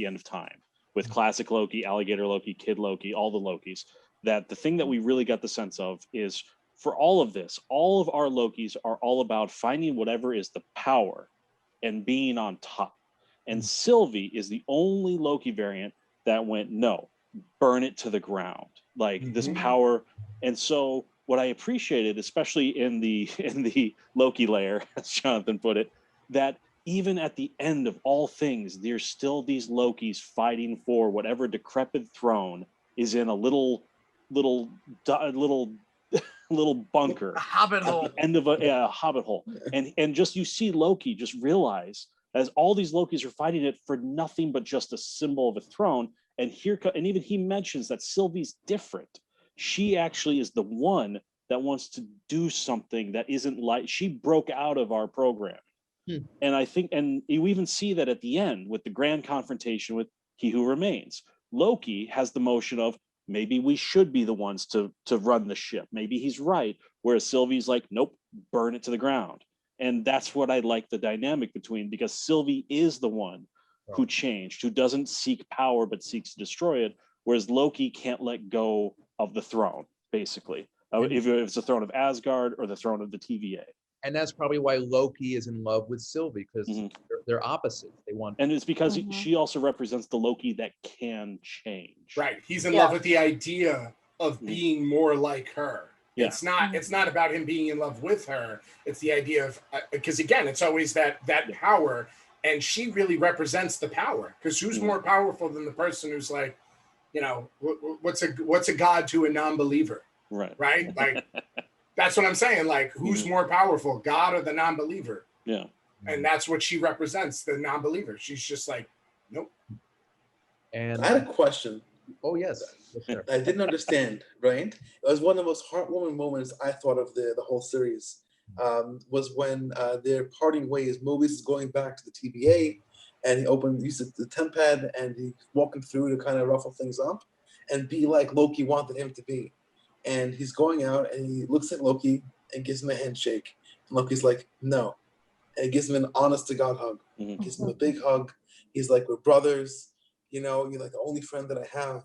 end of time, with classic Loki, alligator Loki, kid Loki, all the Lokis, that the thing that we really got the sense of is, for all of this, all of our Lokis are all about finding whatever is the power and being on top. And Sylvie is the only Loki variant that went, no, burn it to the ground, like this power. And so what I appreciated, especially in the Loki layer, as Jonathan put it, that even at the end of all things, there's still these Lokis fighting for whatever decrepit throne is in a little bunker, a hobbit hole, at the end of a hobbit hole, and just you see Loki just realize, as all these Lokis are fighting it for nothing but just a symbol of a throne. And and even he mentions that Sylvie's different. She actually is the one that wants to do something that isn't like, she broke out of our program. And I think, and you even see that at the end with the grand confrontation with He Who Remains. Loki has the motion of, maybe we should be the ones to run the ship. Maybe he's right. Whereas Sylvie's like, nope, burn it to the ground. And that's what I like the dynamic between, because Sylvie is the one who changed, who doesn't seek power, but seeks to destroy it. Whereas Loki can't let go of the throne, basically. If it's the throne of Asgard or the throne of the TVA. And that's probably why Loki is in love with Sylvie, because they're opposites. They want, and it's because she also represents the Loki that can change. Right. He's in love with the idea of being more like her. Yeah. It's not about him being in love with her. It's the idea of, because again, it's always that power, and she really represents the power. Because who's more powerful than the person who's like, what's a god to a non-believer? Right. Like, that's what I'm saying. Like, who's more powerful, God or the non-believer? Yeah. And that's what she represents, the non-believer. She's just like, nope. And I had a question. Oh, yes. I didn't understand, right? It was one of the most heartwarming moments I thought of the whole series, was when they're parting ways. Mobius is going back to the TVA, and he uses the temp pad, and he's walking through to kind of ruffle things up and be like Loki wanted him to be. And he's going out, and he looks at Loki and gives him a handshake. And Loki's like, no. And he gives him an honest-to-God hug. Gives him a big hug. He's like, we're brothers. You're like the only friend that I have.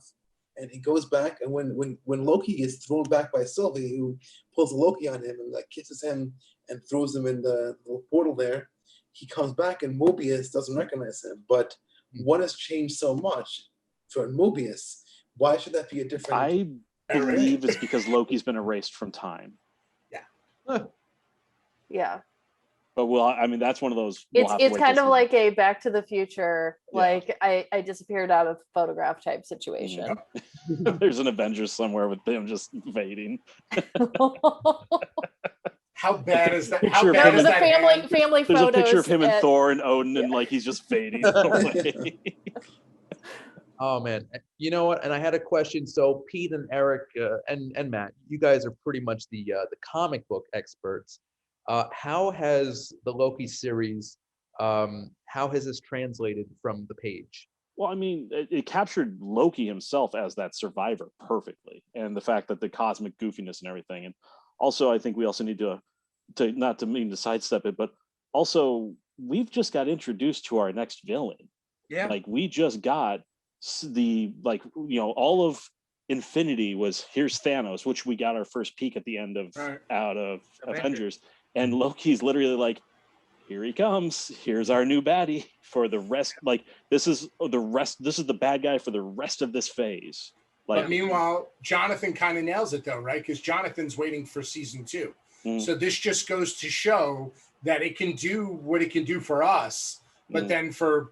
And he goes back, and when Loki gets thrown back by Sylvie, who pulls Loki on him and like kisses him and throws him in the little portal there, he comes back, and Mobius doesn't recognize him. But what has changed so much for Mobius? Why should that be a different... I believe it's because Loki's been erased from time. Yeah. Yeah. But I mean, that's one of those. We'll have to It's wait kind till of like a Back to the Future, Yeah. like I disappeared out of photograph type situation. There's an Avengers somewhere with them just fading. How bad is that? How Picture of bad him is the that? hand? family There's photos. a picture of him and at- Thor and Odin, and like he's just fading away. Oh man, you know what? And I had a question. So Pete and Eric and Matt, you guys are pretty much the comic book experts. How has the Loki series? How has this translated from the page? Well, I mean, it captured Loki himself as that survivor perfectly, and the fact that the cosmic goofiness and everything. And also, I think we also need to not to mean to sidestep it, but also we've just got introduced to our next villain. Yeah. Like we just got all of Infinity was here's Thanos, which we got our first peek at the end of out of Avengers, and Loki's literally like, here he comes, here's our new baddie for the rest. Like this is the bad guy for the rest of this phase. Like, But meanwhile, Jonathan kind of nails it though, right? Because Jonathan's waiting for season 2. So this just goes to show that it can do what it can do for us, but then for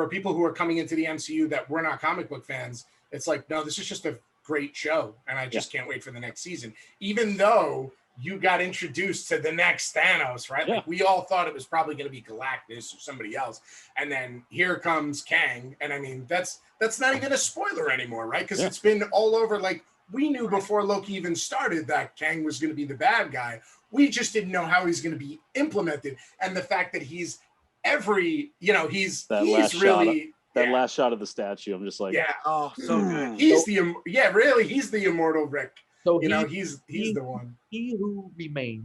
people who are coming into the MCU that we're not comic book fans, it's like, no, this is just a great show, and I just can't wait for the next season. Even though you got introduced to the next Thanos, right? Yeah. Like we all thought it was probably going to be Galactus or somebody else, and then here comes Kang, and I mean that's not even a spoiler anymore, right? Because it's been all over. Like we knew before Loki even started that Kang was going to be the bad guy. We just didn't know how he's going to be implemented, and the fact that he's he's really last shot of the statue. I'm just like, Oh, so good. He's he's the immortal Rick. So he's the one. He who remains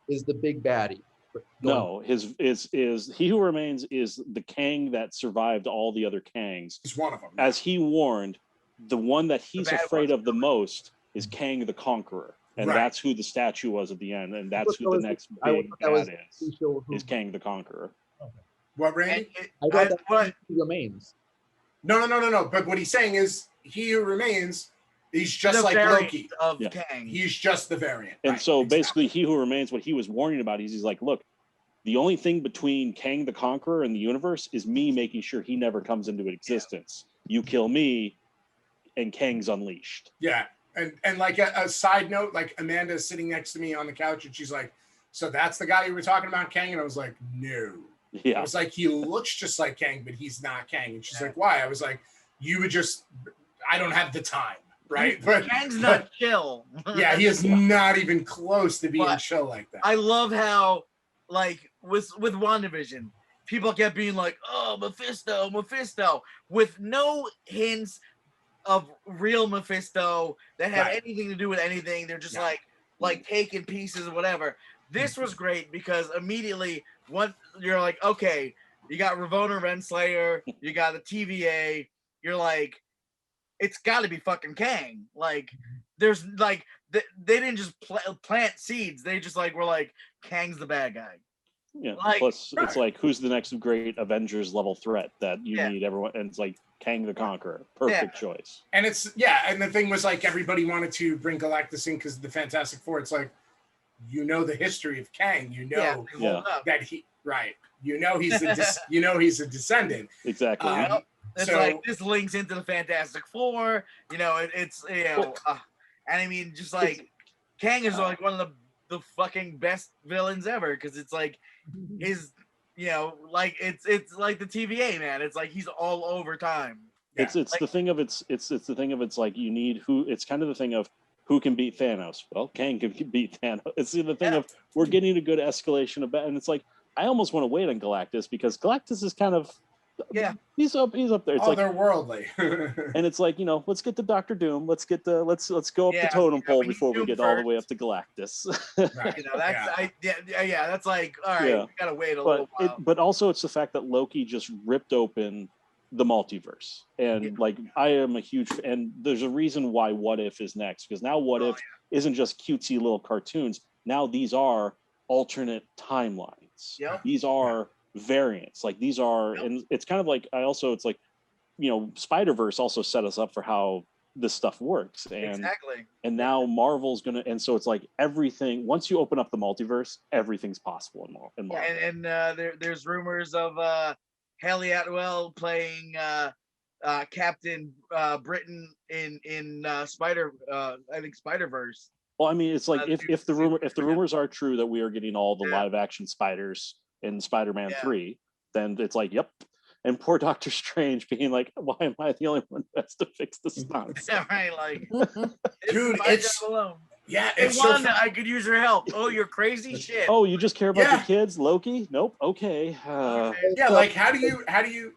is the big baddie. No, his is he who remains is the Kang that survived all the other Kangs. He's one of them. As he warned, the one that he's afraid of the most is Kang the Conqueror. And that's who the statue was at the end, and that's who the next big bad is Kang the Conqueror. Okay. What, Randy? I thought that he remains. No. But what he's saying is he who remains, he's just the like Loki. Of Kang. He's just the variant. And so basically he who remains, what he was warning about, he's like, look, the only thing between Kang the Conqueror and the universe is me making sure he never comes into existence. You kill me, and Kang's unleashed. Yeah. And like a side note, like Amanda's sitting next to me on the couch and she's like, so that's the guy you were talking about, Kang? And I was like, no. Yeah. I was like, he looks just like Kang, but he's not Kang. And she's like, why? I was like, I don't have the time, right? But Kang's not chill. Yeah, he is not even close to being chill like that. I love how, like, with WandaVision, people kept being like, oh, Mephisto, with no hints of real Mephisto that had anything to do with anything. They're just like taking pieces or whatever. This was great because immediately you're like, okay, you got Ravonna Renslayer, you got the TVA, you're like, it's got to be fucking Kang. Like, there's like they didn't just plant seeds. They just were like, Kang's the bad guy. Yeah. Plus, it's like, who's the next great Avengers level threat that you need everyone? And it's like Kang the Conqueror. Perfect choice. And and the thing was like everybody wanted to bring Galactus in because of the Fantastic Four. It's like, the history of Kang. That he's a descendant. Exactly. It's like this links into the Fantastic Four. And I mean, just like Kang is like one of the fucking best villains ever because it's like his, it's like the TVA, man. It's like he's all over time. It's the thing of it's like you need it's kind of the thing of who can beat Thanos. Well, Kang can beat Thanos. It's the thing of we're getting a good escalation of that, and it's like I almost want to wait on Galactus because Galactus is kind of he's up there. It's they're worldly. And it's like, let's get to Doctor Doom. Let's go up the totem pole before we get all the way up to Galactus. That's like, all right, we gotta wait a little while. But also it's the fact that Loki just ripped open the multiverse. And I am a huge and there's a reason why What If is next, because now What If isn't just cutesy little cartoons. Now these are alternate timelines. These are variants. Like these are and it's kind of like it's like Spider-Verse also set us up for how this stuff works. And Exactly. and now Marvel's gonna, and so it's like everything. Once you open up the multiverse, everything's possible in Marvel. And there's rumors of Haley Atwell playing Captain Britain in Spider-Verse. Well, I mean, it's like if the rumors are true that we are getting all the Yeah. live action spiders in Spider-Man Yeah. 3, then it's like, yep. And poor Doctor Strange being like, why am I the only one who has to fix this nonsense? Yeah, right. Like, Dude, my it's- job alone. Yeah, Hey, it's so Wanda, I could use your help. Oh, you're crazy shit. Oh, you just care about Yeah. the kids, Loki? Nope. Okay. yeah, like how do you?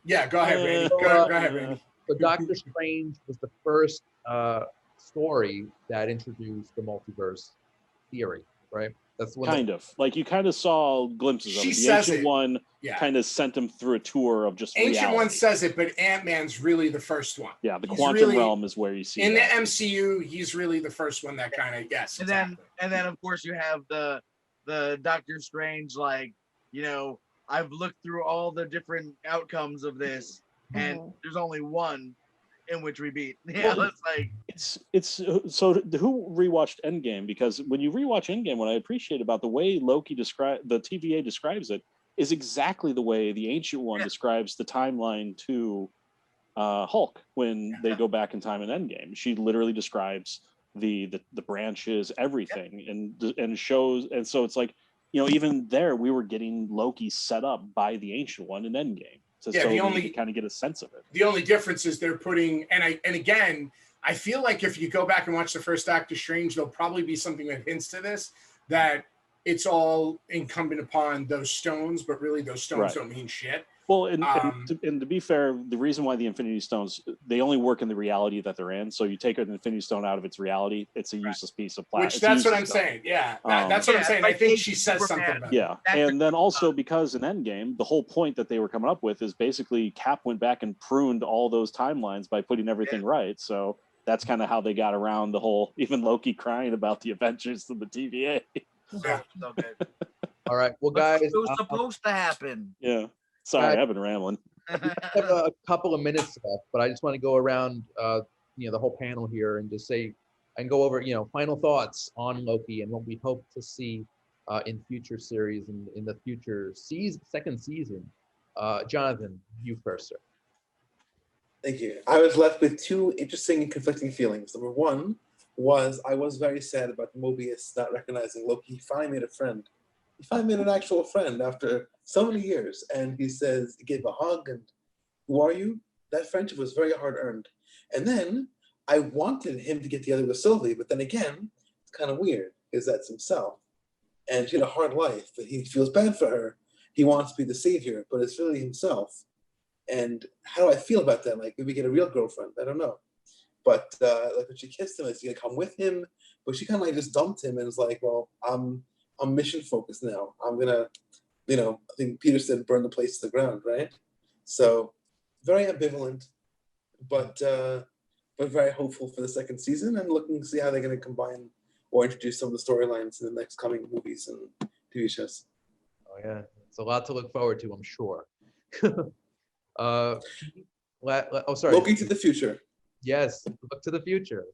Yeah, go ahead, Randy. Go ahead, Randy. So Doctor Strange was the first story that introduced the multiverse theory, right? That's when Kind of. Like you kind of saw glimpses of She it. The says Ancient it. One Yeah. kind of sent him through a tour of just Ancient reality. One says it, but Ant-Man's really the first one. Yeah, the He's quantum really- realm is where you see In the that. MCU, he's really the first one that kind of yes. And Exactly. then of course you have the Doctor Strange, like, you know, I've looked through all the different outcomes of this, and there's only one in which we beat. Yeah, Well, it's like It's so who rewatched Endgame? Because when you rewatch Endgame, what I appreciate about the way Loki the TVA describes it is exactly the way the Ancient One describes the timeline to Hulk when they go back in time in Endgame. She literally describes the branches, everything, and shows. And so it's like, you know, even there we were getting Loki set up by the Ancient One in Endgame. So you could kind of get a sense of it. The only difference is they're putting and again, I feel like if you go back and watch the first Doctor Strange, there'll probably be something that hints to this, that it's all incumbent upon those stones, but really those stones don't mean shit. Well, and to be fair, the reason why the Infinity Stones, they only work in the reality that they're in. So you take an Infinity Stone out of its reality, it's a useless piece of plastic. Which that's what I'm saying. Yeah, that's what I'm saying. like I think she says Superman. something about Yeah, and then also because in Endgame, the whole point that they were coming up with is basically Cap went back and pruned all those timelines by putting everything right. So that's kind of how they got around the whole, even Loki crying about the Adventures of the TVA. Yeah. so good. All right, well, guys, It was supposed to happen. Yeah. Sorry, Guys, I've been rambling. we have a couple of minutes left, but I just want to go around, the whole panel here and just say and go over, final thoughts on Loki and what we hope to see in future series and in the future second season. Jonathan, you first, sir. Thank you. I was left with two interesting and conflicting feelings. Number one was I was very sad about Mobius not recognizing Loki. He finally made a friend. He finally made an actual friend after so many years. And he says, he gave a hug and, who are you? That friendship was very hard earned. And then I wanted him to get together with Sylvie, but then again, it's kind of weird because that's himself. And she had a hard life, but he feels bad for her. He wants to be the savior, but it's really himself. And how do I feel about that? Like, maybe get a real girlfriend. I don't know. But like when she kissed him, is he gonna come with him? But she kind of like just dumped him and was like, well, I'm mission focused now. I'm gonna, I think Peter said burn the place to the ground, right? So very ambivalent, but very hopeful for the second season and looking to see how they're gonna combine or introduce some of the storylines in the next coming movies and TV shows. Oh yeah, it's a lot to look forward to, I'm sure. Sorry. Loki to the future. Yes, look to the future.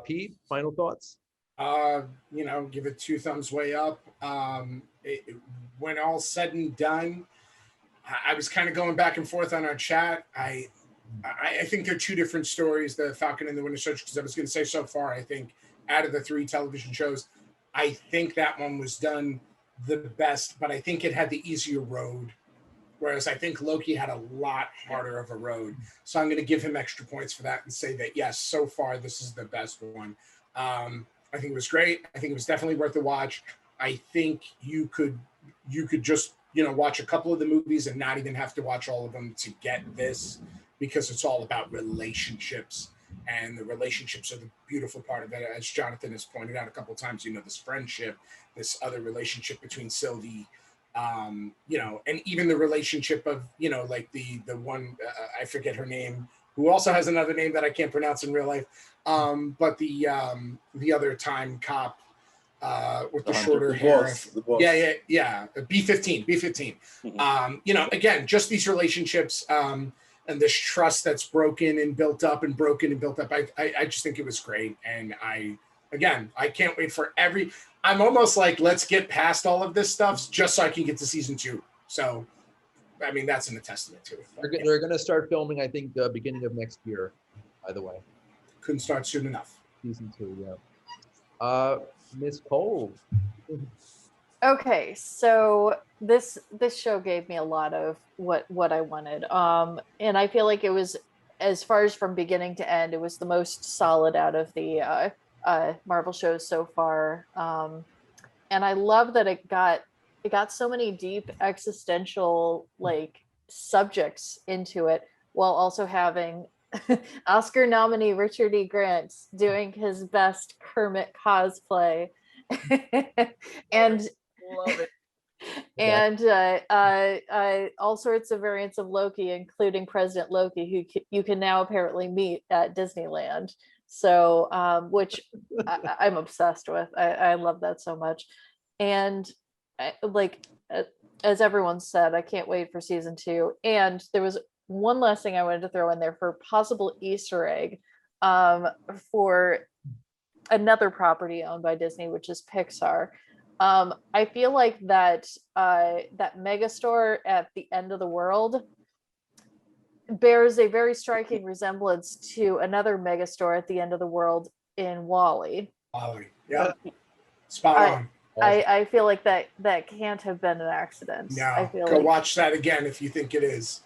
Pete, final thoughts? Give it 2 thumbs way up. When all said and done, I was kind of going back and forth on our chat. I think they're 2 different stories, the Falcon and the Winter Soldier, because I was going to say so far, I think out of the 3 television shows, I think that one was done the best, but I think it had the easier road. Whereas I think Loki had a lot harder of a road. So I'm going to give him extra points for that and say that, yes, so far, this is the best one. I think it was great. I think it was definitely worth the watch. I think you could just, watch a couple of the movies and not even have to watch all of them to get this, because it's all about relationships, and the relationships are the beautiful part of it. As Jonathan has pointed out a couple of times, this friendship, this other relationship between Sylvie, and even the relationship of, like the one, I forget her name, who also has another name that I can't pronounce in real life. But the other time cop with the shorter hair. The boss. Yeah. B-15. Mm-hmm. Again, just these relationships. and this trust that's broken and built up and broken and built up. I just think it was great. And I can't wait for I'm almost like, let's get past all of this stuff just so I can get to season 2. So, I mean, that's a testament to it. But, They're going to start filming, I think, beginning of next year, by the way. Couldn't start soon enough. Season 2, yeah. Miss Cole. Okay, so this show gave me a lot of what I wanted. And I feel like it was, as far as from beginning to end, it was the most solid out of the Marvel shows so far. And I love that it got so many deep existential like subjects into it, while also having Oscar nominee Richard E. Grant doing his best Kermit cosplay. And Love it. and all sorts of variants of Loki, including President Loki, who you can now apparently meet at Disneyland. So, which I'm obsessed with. I love that so much. And as everyone said, I can't wait for season 2. And there was one last thing I wanted to throw in there for possible Easter egg for another property owned by Disney, which is Pixar. I feel like that megastore at the end of the world bears a very striking resemblance to another megastore at the end of the world in WALL-E. WALL-E, yeah, spot on. I feel like that can't have been an accident. No, go watch that again if you think it is.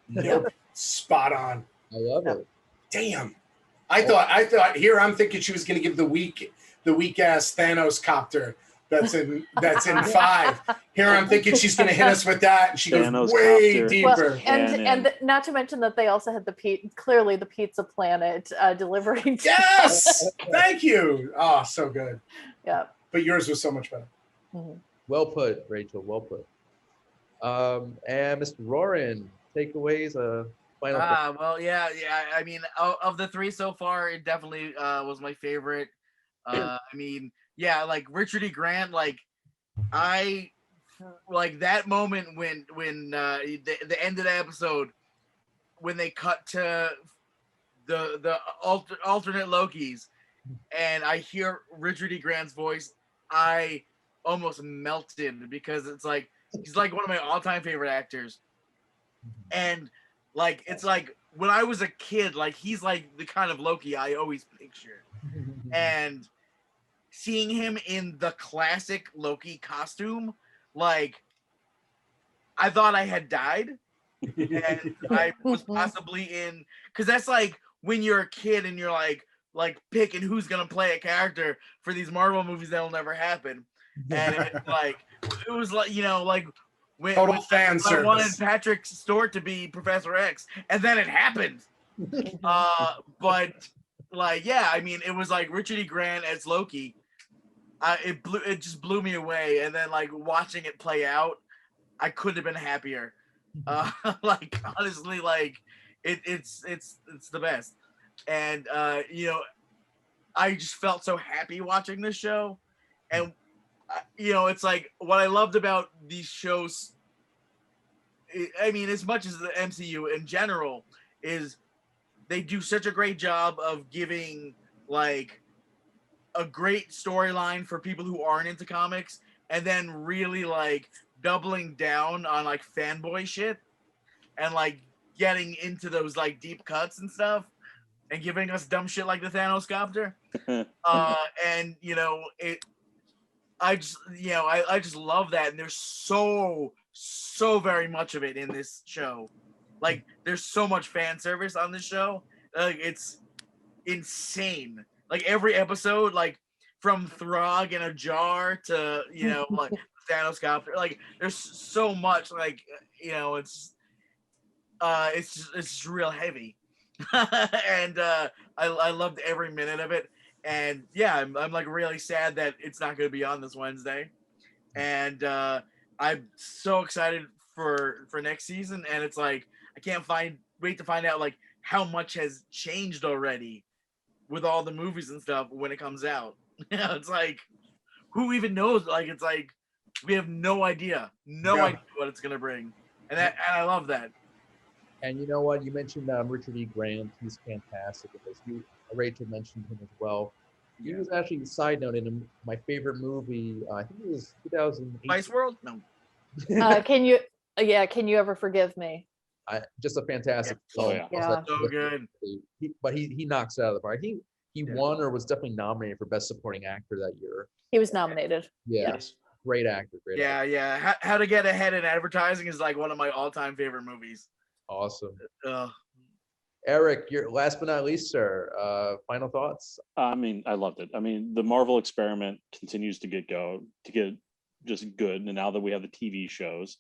Nope, spot on. I love it. Damn, I thought here I'm thinking she was going to give the weak ass Thanos copter that's in 5. Here I'm thinking she's going to hit us with that, and she Thanos goes way copter. deeper. Well, and not to mention that they also had the Pizza Planet delivering. Yes, thank you. Oh, so good. Yeah. But yours was so much better. Mm-hmm. Well put, Rachel. Well put. And Mr. Roran, takeaways. Final. Well, yeah. I mean, of the 3 so far, it definitely was my favorite. I mean, yeah, like Richard E. Grant, like I like that moment when the end of the episode when they cut to the alternate Lokis, and I hear Richard E. Grant's voice, I almost melted, because it's like he's like one of my all-time favorite actors. And like it's like when I was a kid, like he's like the kind of Loki I always pictured. And seeing him in the classic Loki costume, like I thought I had died. And I was possibly in, because that's like when you're a kid and you're like picking who's gonna play a character for these Marvel movies that'll never happen. And it's like it was like, you know, like when fan I wanted service. Patrick Stewart to be Professor X, and then it happened. But like, yeah, I mean, it was like Richard E. Grant as Loki. It just blew me away. And then like watching it play out, I couldn't have been happier. Like honestly, like it's the best. And you know, I just felt so happy watching this show. And you know, it's like what I loved about these shows, I mean, as much as the MCU in general, is they do such a great job of giving like a great storyline for people who aren't into comics, and then really like doubling down on like fanboy shit and like getting into those like deep cuts and stuff and giving us dumb shit like the Thanos copter. And you know, I just love that. And there's so very much of it in this show. Like there's so much fan service on this show. Like it's insane. Like every episode, like from Throg in a jar to, you know, like Thanos copter, like there's so much, like, you know, it's just real heavy. And I loved every minute of it. And yeah, I'm like really sad that it's not going to be on this Wednesday. And I'm so excited for next season. And it's like I can't wait to find out like how much has changed already with all the movies and stuff when it comes out. You know, it's like who even knows? Like it's like we have no idea, idea what it's going to bring. And I love that. And you know what? You mentioned Richard E. Grant. He's fantastic in this. Rachel mentioned him as well. He Yeah. was actually, side note, in my favorite movie. I think it was 2008. Spice World? No. Can you? Yeah. Can you ever forgive me? Just a fantastic Oh, film. yeah. Yeah. So good. But he knocks it out of the park. He Yeah. won or was definitely nominated for Best Supporting Actor that year. He was nominated. Yeah, Yes. great actor, great actor. Yeah. How to Get Ahead in Advertising is like one of my all-time favorite movies. Awesome. Ugh. Eric, your last but not least, sir. Final thoughts? I mean, I loved it. I mean, the Marvel experiment continues to get just good. And now that we have the TV shows,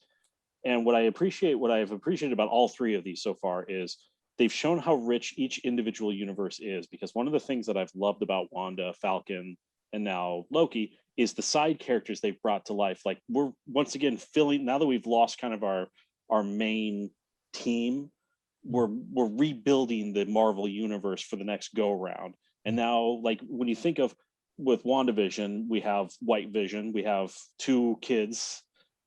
and what I've appreciated about all three of these so far is they've shown how rich each individual universe is. Because one of the things that I've loved about Wanda, Falcon, and now Loki is the side characters they've brought to life. Like, we're once again filling, now that we've lost kind of our main team, we're rebuilding the Marvel universe for the next go round. And now, like, when you think of with WandaVision, we have White Vision, we have two kids,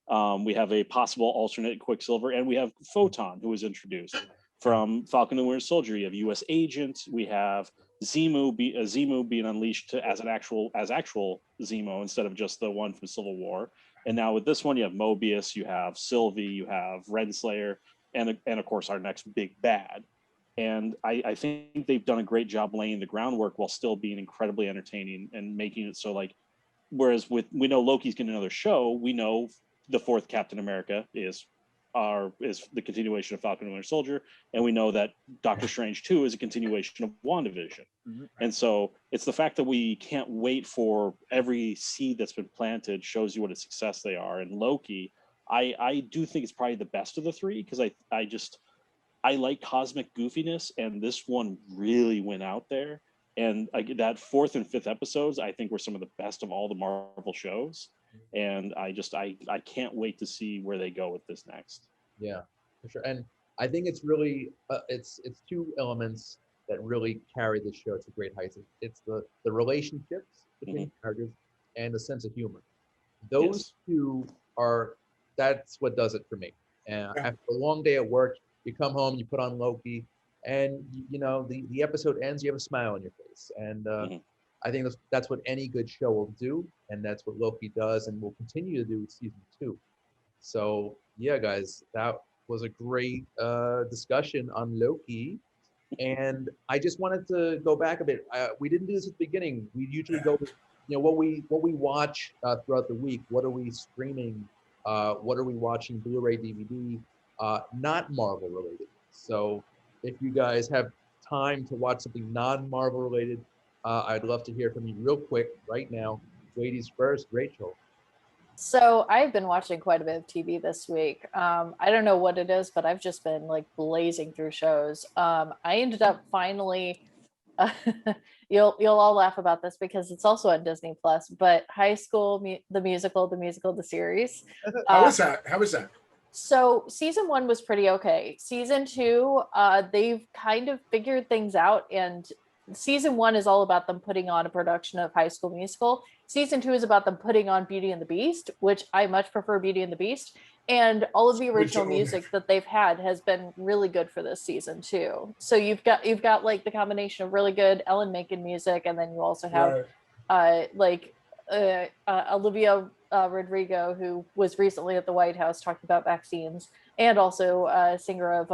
we have a possible alternate Quicksilver, and we have Photon, who was introduced from Falcon and Winter Soldier. You have U.S. Agent, we have Zemo being unleashed as actual Zemo instead of just the one from Civil War. And now with this one, you have Mobius, you have Sylvie, you have Renslayer, and of course our next big bad. And I think they've done a great job laying the groundwork while still being incredibly entertaining and making it so, like, whereas we know Loki's getting another show, we know the fourth Captain America is the continuation of Falcon and Winter Soldier, and we know that Doctor Strange 2 is a continuation of WandaVision. Mm-hmm. And so it's the fact that we can't wait for every seed that's been planted shows you what a success they are. And Loki, I do think it's probably the best of the three, because I like cosmic goofiness, and this one really went out there. And that fourth and fifth episodes, I think, were some of the best of all the Marvel shows. And I can't wait to see where they go with this next. Yeah, for sure. And I think it's really it's two elements that really carry the show to great heights. It's the relationships between characters and the sense of humor. Those two that's what does it for me. And after a long day at work, you come home, you put on Loki, and the episode ends, you have a smile on your face. And I think that's what any good show will do, and that's what Loki does and will continue to do with season 2. So yeah, guys, that was a great discussion on Loki. And I just wanted to go back a bit. We didn't do this at the beginning. We usually go with, what we watch throughout the week. What are we streaming? What are we watching? Blu-ray, DVD, not Marvel related. So if you guys have time to watch something non-Marvel related, I'd love to hear from you real quick right now. Ladies first, Rachel. So I've been watching quite a bit of TV this week. I don't know what it is, but I've just been like blazing through shows. I ended up finally, you'll all laugh about this because it's also on Disney Plus, but High School, the musical, the series. How was that? So season 1 was pretty okay. Season 2, they've kind of figured things out, and season 1 is all about them putting on a production of High School Musical. Season 2 is about them putting on Beauty and the Beast, which I much prefer Beauty and the Beast. And all of the original music that they've had has been really good for this season too. So you've got like the combination of really good Ellen Menken music, and then you also have Olivia Rodrigo, who was recently at the White House talking about vaccines, and also a singer of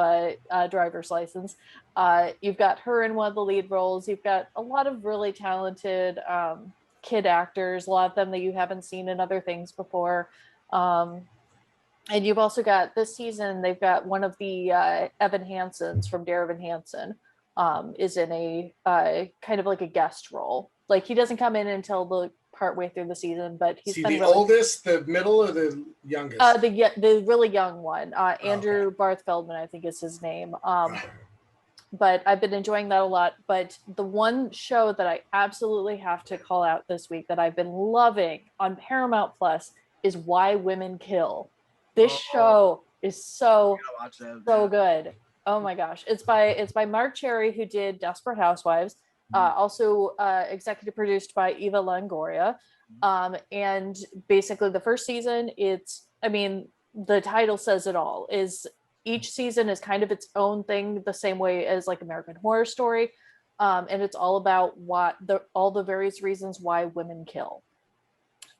Driver's License. You've got her in one of the lead roles. You've got a lot of really talented kid actors, a lot of them that you haven't seen in other things before. And you've also got this season, they've got one of the Evan Hansons from Dear Evan Hansen is in a kind of like a guest role. Like, he doesn't come in until the partway through the season, but he's been the oldest, the middle, or the youngest? The really young one. Andrew Barth Feldman, I think is his name. But I've been enjoying that a lot. But the one show that I absolutely have to call out this week that I've been loving on Paramount Plus is Why Women Kill. This show is so good. Oh my gosh. It's by Mark Cherry, who did Desperate Housewives. Also executive produced by Eva Longoria. And basically the first season, the title says it all, is each season is kind of its own thing, the same way as like American Horror Story. And it's all about all the various reasons why women kill.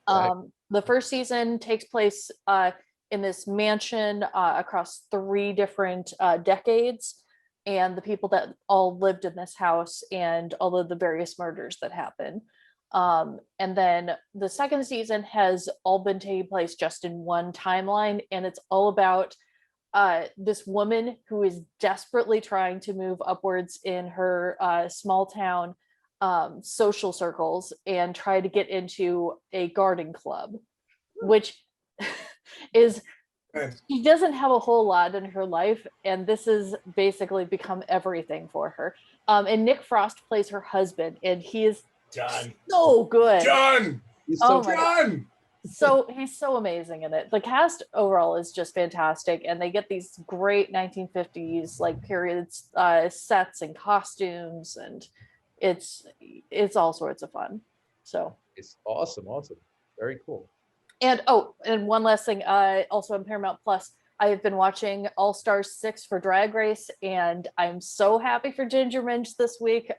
The first season takes place in this mansion across 3 different decades, and the people that all lived in this house and all of the various murders that happen. And then the second season has all been taking place just in one timeline, and it's all about this woman who is desperately trying to move upwards in her small town social circles and try to get into a garden club, which is, she doesn't have a whole lot in her life, and this has basically become everything for her. And Nick Frost plays her husband, and he is so good. He's Oh so my God. So he's so amazing in it. The cast overall is just fantastic, and they get these great 1950s like periods sets and costumes, and it's all sorts of fun. So It's awesome. Very cool. and one last thing, also on Paramount Plus, I have been watching All Stars 6 for Drag Race, and I'm so happy for Ginger Minj this week.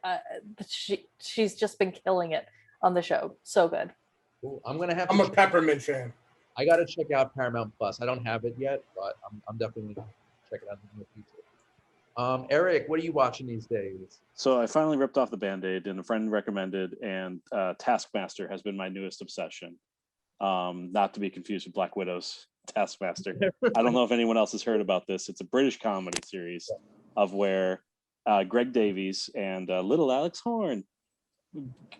She's just been killing it on the show. So good. Cool. I'm a Peppermint fan. I got to check out Paramount Plus. I don't have it yet, but I'm definitely going to check it out in the future. Eric, what are you watching these days? So I finally ripped off the Band-Aid, and a friend recommended, and Taskmaster has been my newest obsession. Not to be confused with Black Widow's Taskmaster. I don't know if anyone else has heard about this. It's a British comedy series of where Greg Davies and little Alex Horne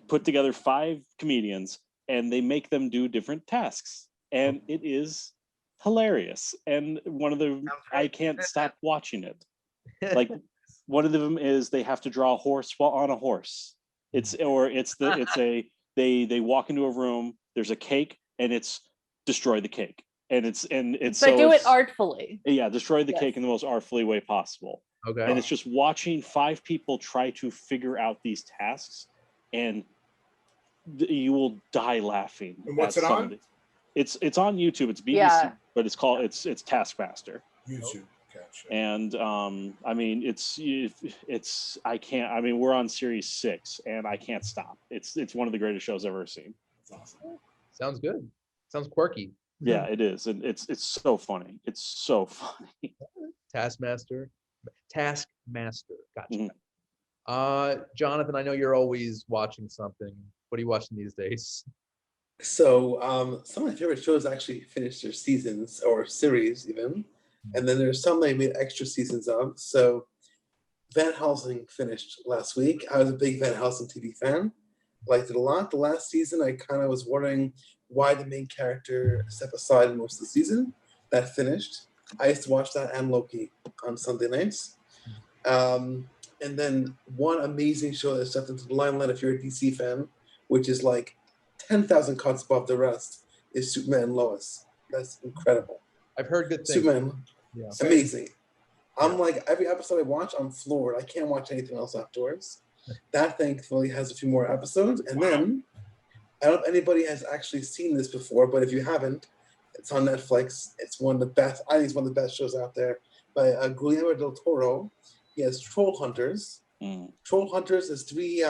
put together 5 comedians, and they make them do different tasks, and it is hilarious. And one of them, I can't stop watching it. Like, one of them is they have to draw a horse while on a horse. They walk into a room, there's a cake, and it's destroy the cake. And it's so do it artfully. Yeah, destroy the cake in the most artfully way possible. Okay. And it's just watching 5 people try to figure out these tasks, and you will die laughing. And what's it on? It's on YouTube. It's BBC, but it's called it's Taskmaster. YouTube. Gotcha. And I mean, we're on series 6, and I can't stop. It's one of the greatest shows I've ever seen. That's awesome. Sounds good. Sounds quirky. Yeah, it is, and it's so funny. It's so funny. Taskmaster. Gotcha. Mm-hmm. Jonathan, I know you're always watching something. What are you watching these days? So some of my favorite shows actually finished their seasons or series even, and then there's some they made extra seasons of. So Van Helsing finished last week. I was a big Van Helsing TV fan. Liked it a lot. The last season, I kind of was wondering why the main character stepped aside in most of the season. That finished. I used to watch that and Loki on Sunday nights. And then one amazing show that stepped into the limelight, if you're a DC fan, which is like 10,000 cuts above the rest, is Superman and Lois. That's incredible. I've heard good things. Superman, yeah. Amazing. I'm like, every episode I watch, I'm floored. I can't watch anything else afterwards. That thankfully has a few more episodes. And then, I don't know if anybody has actually seen this before, but if you haven't, it's on Netflix. It's one of the best, I think it's one of the best shows out there by Guillermo del Toro. He has Troll Hunters. Troll Hunters is 3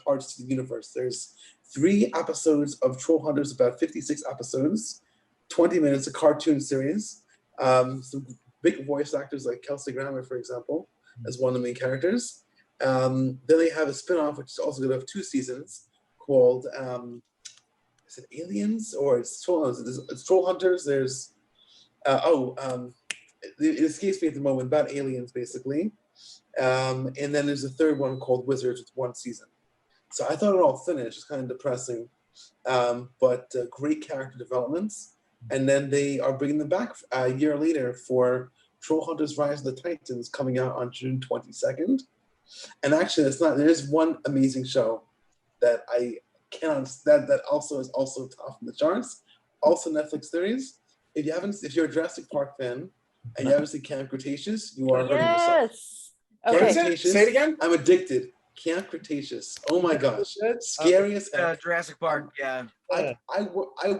parts to the universe. There's 3 episodes of Troll Hunters, about 56 episodes, 20 minutes, a cartoon series. Some big voice actors like Kelsey Grammer, for example, as one of the main characters. Then they have a spin-off, which is also going to have 2 seasons, called, is it Aliens? Or it's Troll Hunters? It's Troll Hunters. There's, it escapes me at the moment, about aliens, basically. And then there's a 3rd one called Wizards with 1 season. So I thought it all finished. It's kind of depressing, but great character developments. And then they are bringing them back a year later for Troll Hunters Rise of the Titans, coming out on June 22nd. And actually, there is one amazing show that I cannot, that also is also top in the charts. Also Netflix series. If you're a Jurassic Park fan and you haven't seen Camp Cretaceous, you are hurting yourself. Okay. Say it again. I'm addicted. Camp Cretaceous. Oh my gosh. Scary as heck. Jurassic Park. Yeah. I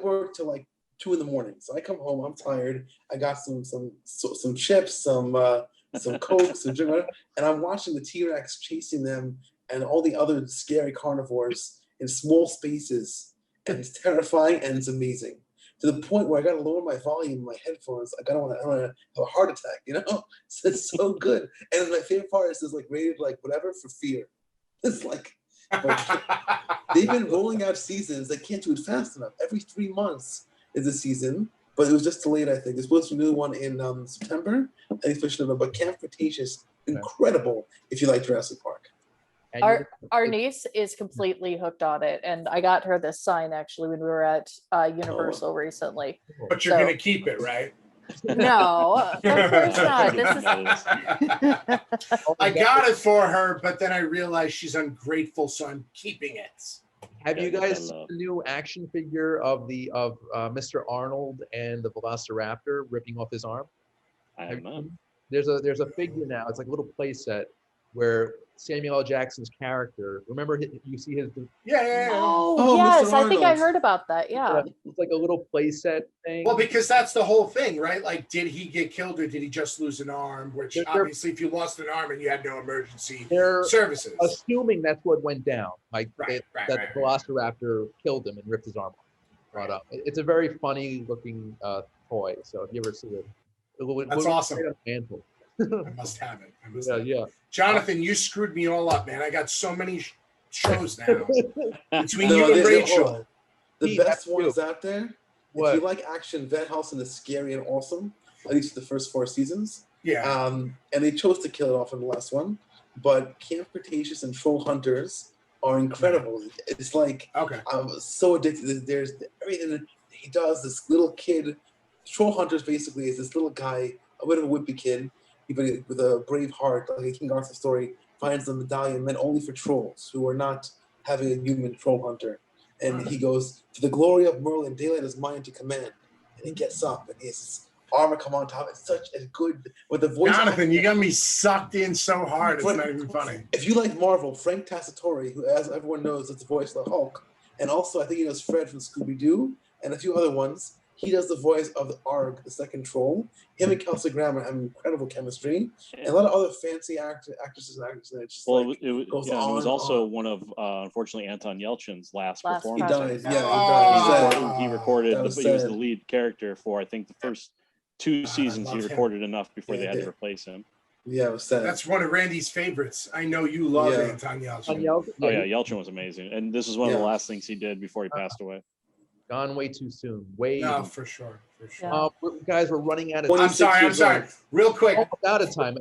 worked till like 2 in the morning. So I come home, I'm tired. I got some chips, some Coke, some drink, whatever, and I'm watching the T-Rex chasing them and all the other scary carnivores in small spaces, and it's terrifying and it's amazing. To the point where I got to lower my volume in my headphones. I don't want to have a heart attack, you know? So it's so good. And my favorite part is like rated like whatever for fear. It's like, they've been rolling out seasons. They can't do it fast enough. Every 3 months is a season, but it was just delayed, I think. There's supposed to be a new one in September. I think it's pushed November. But Camp Cretaceous, incredible if you like Jurassic Park. And Our niece is completely hooked on it, and I got her this sign actually when we were at Universal recently. But you're So- gonna keep it, right? No, of course not. This is I got it for her, but then I realized she's ungrateful, so I'm keeping it. have you Yeah, guys I seen love. the new action figure of Mr. Arnold and the Velociraptor ripping off his arm? I have not. There's a figure now. It's like a little play set where Samuel L. Jackson's character. Remember, you see his. Yeah. Oh, Oh, yes, Mr. I think I Arnold. heard about that. Yeah. It's like a little play set thing. Well, because that's the whole thing, right? Like, did he get killed or did he just lose an arm? Which They're- obviously, if you lost an arm and you had no emergency They're services, assuming that's what went down. Like Right, right, that right, the Velociraptor killed him and ripped his arm off. But it's a very funny looking toy. So if you ever see it, That's awesome. right on the mantle. I must have it. Yeah. Jonathan, you screwed me all up, man. I got so many shows now between No, you and they're Rachel. all- The Pete, best that's you. ones out there. What? If you like action, Van Helsing is scary and awesome. At least the first 4 seasons. Yeah. And they chose to kill it off in the last one. But Camp Cretaceous and Troll Hunters are incredible. It's like Okay. I'm so addicted. There's everything that he does. This little kid, Troll Hunters basically is this little guy, a bit of a wimpy kid, but with a brave heart, like a King Arthur story, finds the medallion meant only for trolls who are not having a human troll hunter. And he goes, "For the glory of Merlin, daylight is mine to command." And he gets up and he has his armor come on top. It's such a good with the voice. Jonathan, you got me sucked in so hard. It's not even funny. If you like Marvel, Frank Tassatori, who, as everyone knows, is the voice of the Hulk, and also I think he knows Fred from Scooby Doo and a few other ones. He does the voice of the Arg, the second troll. Him and Kelsey Grammer have incredible chemistry, and a lot of other fancy actresses and actors. And it's just Well, like, it goes was on also and one of unfortunately Anton Yelchin's last Last he performances. project. died. Yeah, he Oh. died. He recorded. That was He was the sad. lead character for I think the first 2 seasons. He love him. recorded enough before Yeah, they he had to did. replace him. Yeah, it was sad. That's one of Randy's favorites. I know you love Yeah. Anton Yelchin. Danielle, Oh yeah, Yelchin was amazing, and this is one of the Yeah. last things he did before he passed away. gone way too soon. Way. No, for sure. Yeah. Guys, we're running out of. I'm 26 sorry. years old. Real quick. Almost out of time.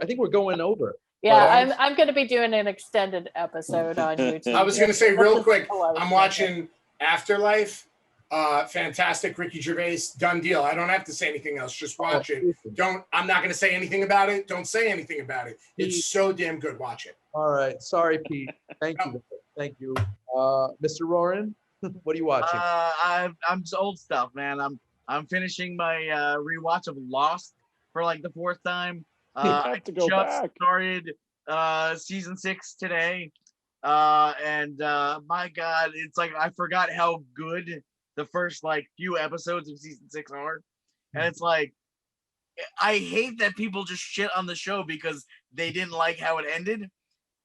I think we're going over. Yeah, But- I'm going to be doing an extended episode on YouTube. I was going to say real quick, Oh, I was I'm gonna watching Afterlife. Fantastic, Ricky Gervais, done deal. I don't have to say anything else. Just watch it. I'm not going to say anything about it. Don't say anything about it. It's so damn good. Watch it. All right. Sorry, Pete. Thank you. Thank you. Mr. Roran, what are you watching? I'm just old stuff, man. I'm finishing my rewatch of Lost for like the 4th time. have I to go just back. started season 6 today, and my God, it's like I forgot how good the first like few episodes of season 6 are, and it's like I hate that people just shit on the show because they didn't like how it ended.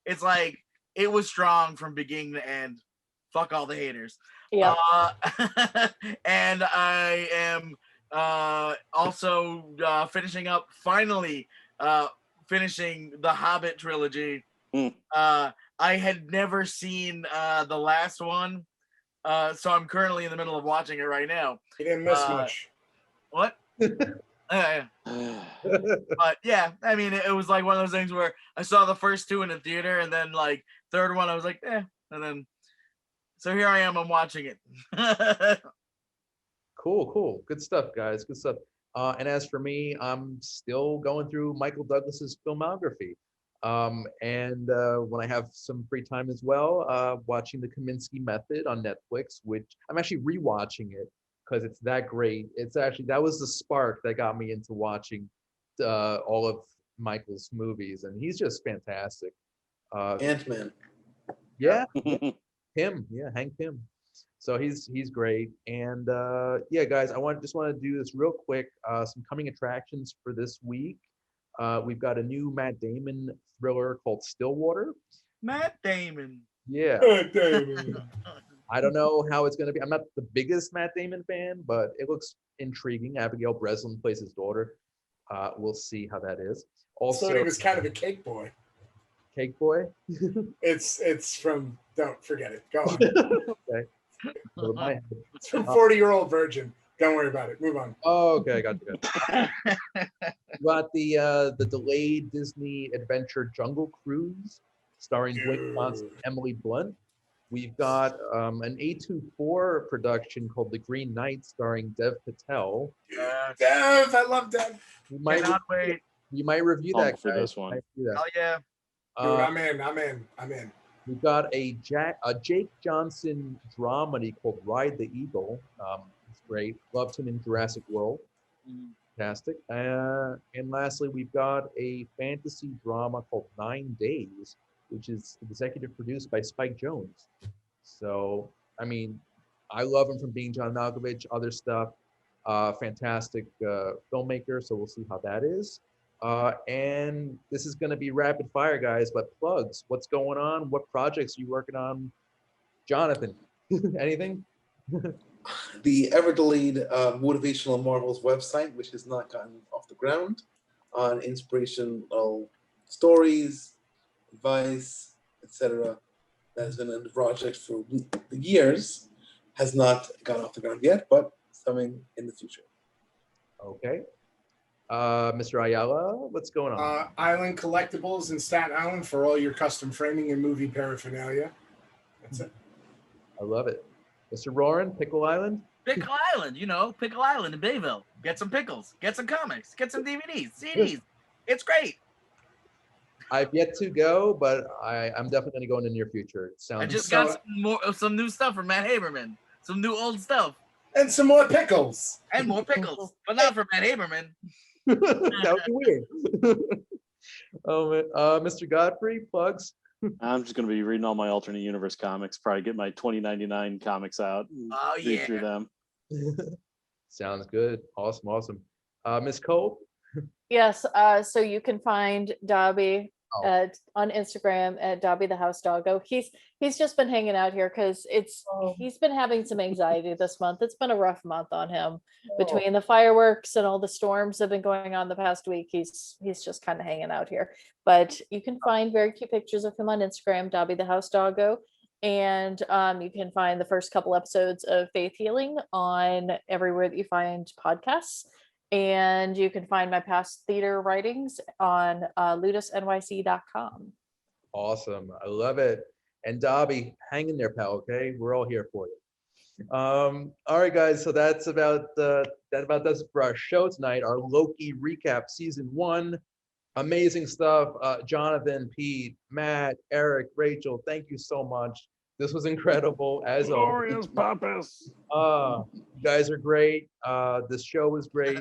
It's like it was strong from beginning to end. Fuck all the haters. Yeah. And I am also finally finishing the Hobbit trilogy. Mm. I had never seen the last one, so I'm currently in the middle of watching it right now. You didn't miss much. What? But yeah, I mean, it was like one of those things where I saw the first 2 in the theater, and then like third one, I was like, and then so here I am, I'm watching it. Cool. Good stuff, guys. Good stuff. And as for me, I'm still going through Michael Douglas's filmography. And when I have some free time as well, watching the Kaminsky Method on Netflix, which I'm actually rewatching it because it's that great. It's actually, that was the spark that got me into watching all of Michael's movies, and he's just fantastic. Ant-Man. Yeah, Hank Pym. So he's great. And yeah, guys, just want to do this real quick. Some coming attractions for this week. We've got a new Matt Damon thriller called Stillwater. Matt Damon. Yeah, Damn. I don't know how it's going to be. I'm not the biggest Matt Damon fan, but it looks intriguing. Abigail Breslin plays his daughter. We'll see how that is. Also, So he was kind of a cake boy. Cake Boy. It's from. Don't forget it. Go on. Okay. Over my head. It's from 40-Year-Old Virgin. Don't worry about it. Move on. Oh, okay, got you. We got the delayed Disney Adventure Jungle Cruise, starring Dwayne Johnson and Emily Blunt. We've got an A24 production called The Green Knight, starring Dev Patel. Dev, I love Dev. Cannot wait. You might review Pumped that for guys. this one. You might review that. Hell yeah. Dude, I'm in. We've got a Jake Johnson dramedy called Ride the Eagle. It's great. Loved him in Jurassic World. Fantastic. And lastly, we've got a fantasy drama called 9 Days, which is executive produced by Spike Jonze. So, I mean, I love him from Being John Malkovich, other stuff. Fantastic filmmaker, so we'll see how that is. And this is going to be rapid fire, guys, but plugs. What's going on? What projects are you working on? Jonathan, anything? The ever delayed Motivational Marvels website, which has not gotten off the ground, on inspirational stories, advice, etc. That has been in the project for years, has not gone off the ground yet, but it's coming in the future. Okay. Mr. Ayala, what's going on? Island Collectibles in Staten Island for all your custom framing and movie paraphernalia. That's it. I love it. Mr. Roran, Pickle Island? Pickle Island, Pickle Island in Bayville. Get some pickles, get some comics, get some DVDs, CDs. It's great. I've yet to go, but I'm definitely going to go in the near future. It I sounds just got some new stuff from Matt Haberman. Some new old stuff. And some more pickles. And more pickles. But not from Matt Haberman. that would be weird. Oh, man. Mr. Godfrey, plugs? I'm just going to be reading all my alternate universe comics. Probably get my 2099 comics out. And read through them. Sounds good. Awesome. Miss Cole? Yes, so you can find Dobby on Instagram at Dobby the House Doggo. He's just been hanging out here because he's been having some anxiety this month. It's been a rough month on him between the fireworks and all the storms that have been going on the past week. He's just kind of hanging out here. But you can find very cute pictures of him on Instagram, Dobby the House Doggo. And you can find the first couple episodes of Faith Healing on everywhere that you find podcasts. And you can find my past theater writings on ludusnyc.com. Awesome. I love it. And Dobby, hang in there, pal, okay? We're all here for you. All right, guys. So that about does it for our show tonight. Our Loki recap, season 1. Amazing stuff. Jonathan, Pete, Matt, Eric, Rachel, thank you so much. This was incredible, as Glorious always. Papas. You guys are great. This show was great.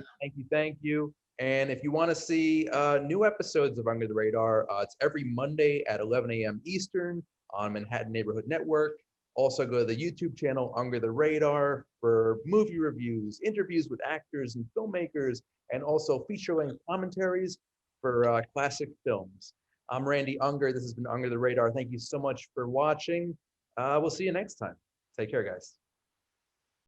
Thank you. And if you want to see new episodes of Under the Radar, it's every Monday at 11 a.m. Eastern on Manhattan Neighborhood Network. Also go to the YouTube channel Under the Radar for movie reviews, interviews with actors and filmmakers, and also feature-length commentaries for classic films. I'm Randy Unger. This has been Under the Radar. Thank you so much for watching. We'll see you next time. Take care, guys.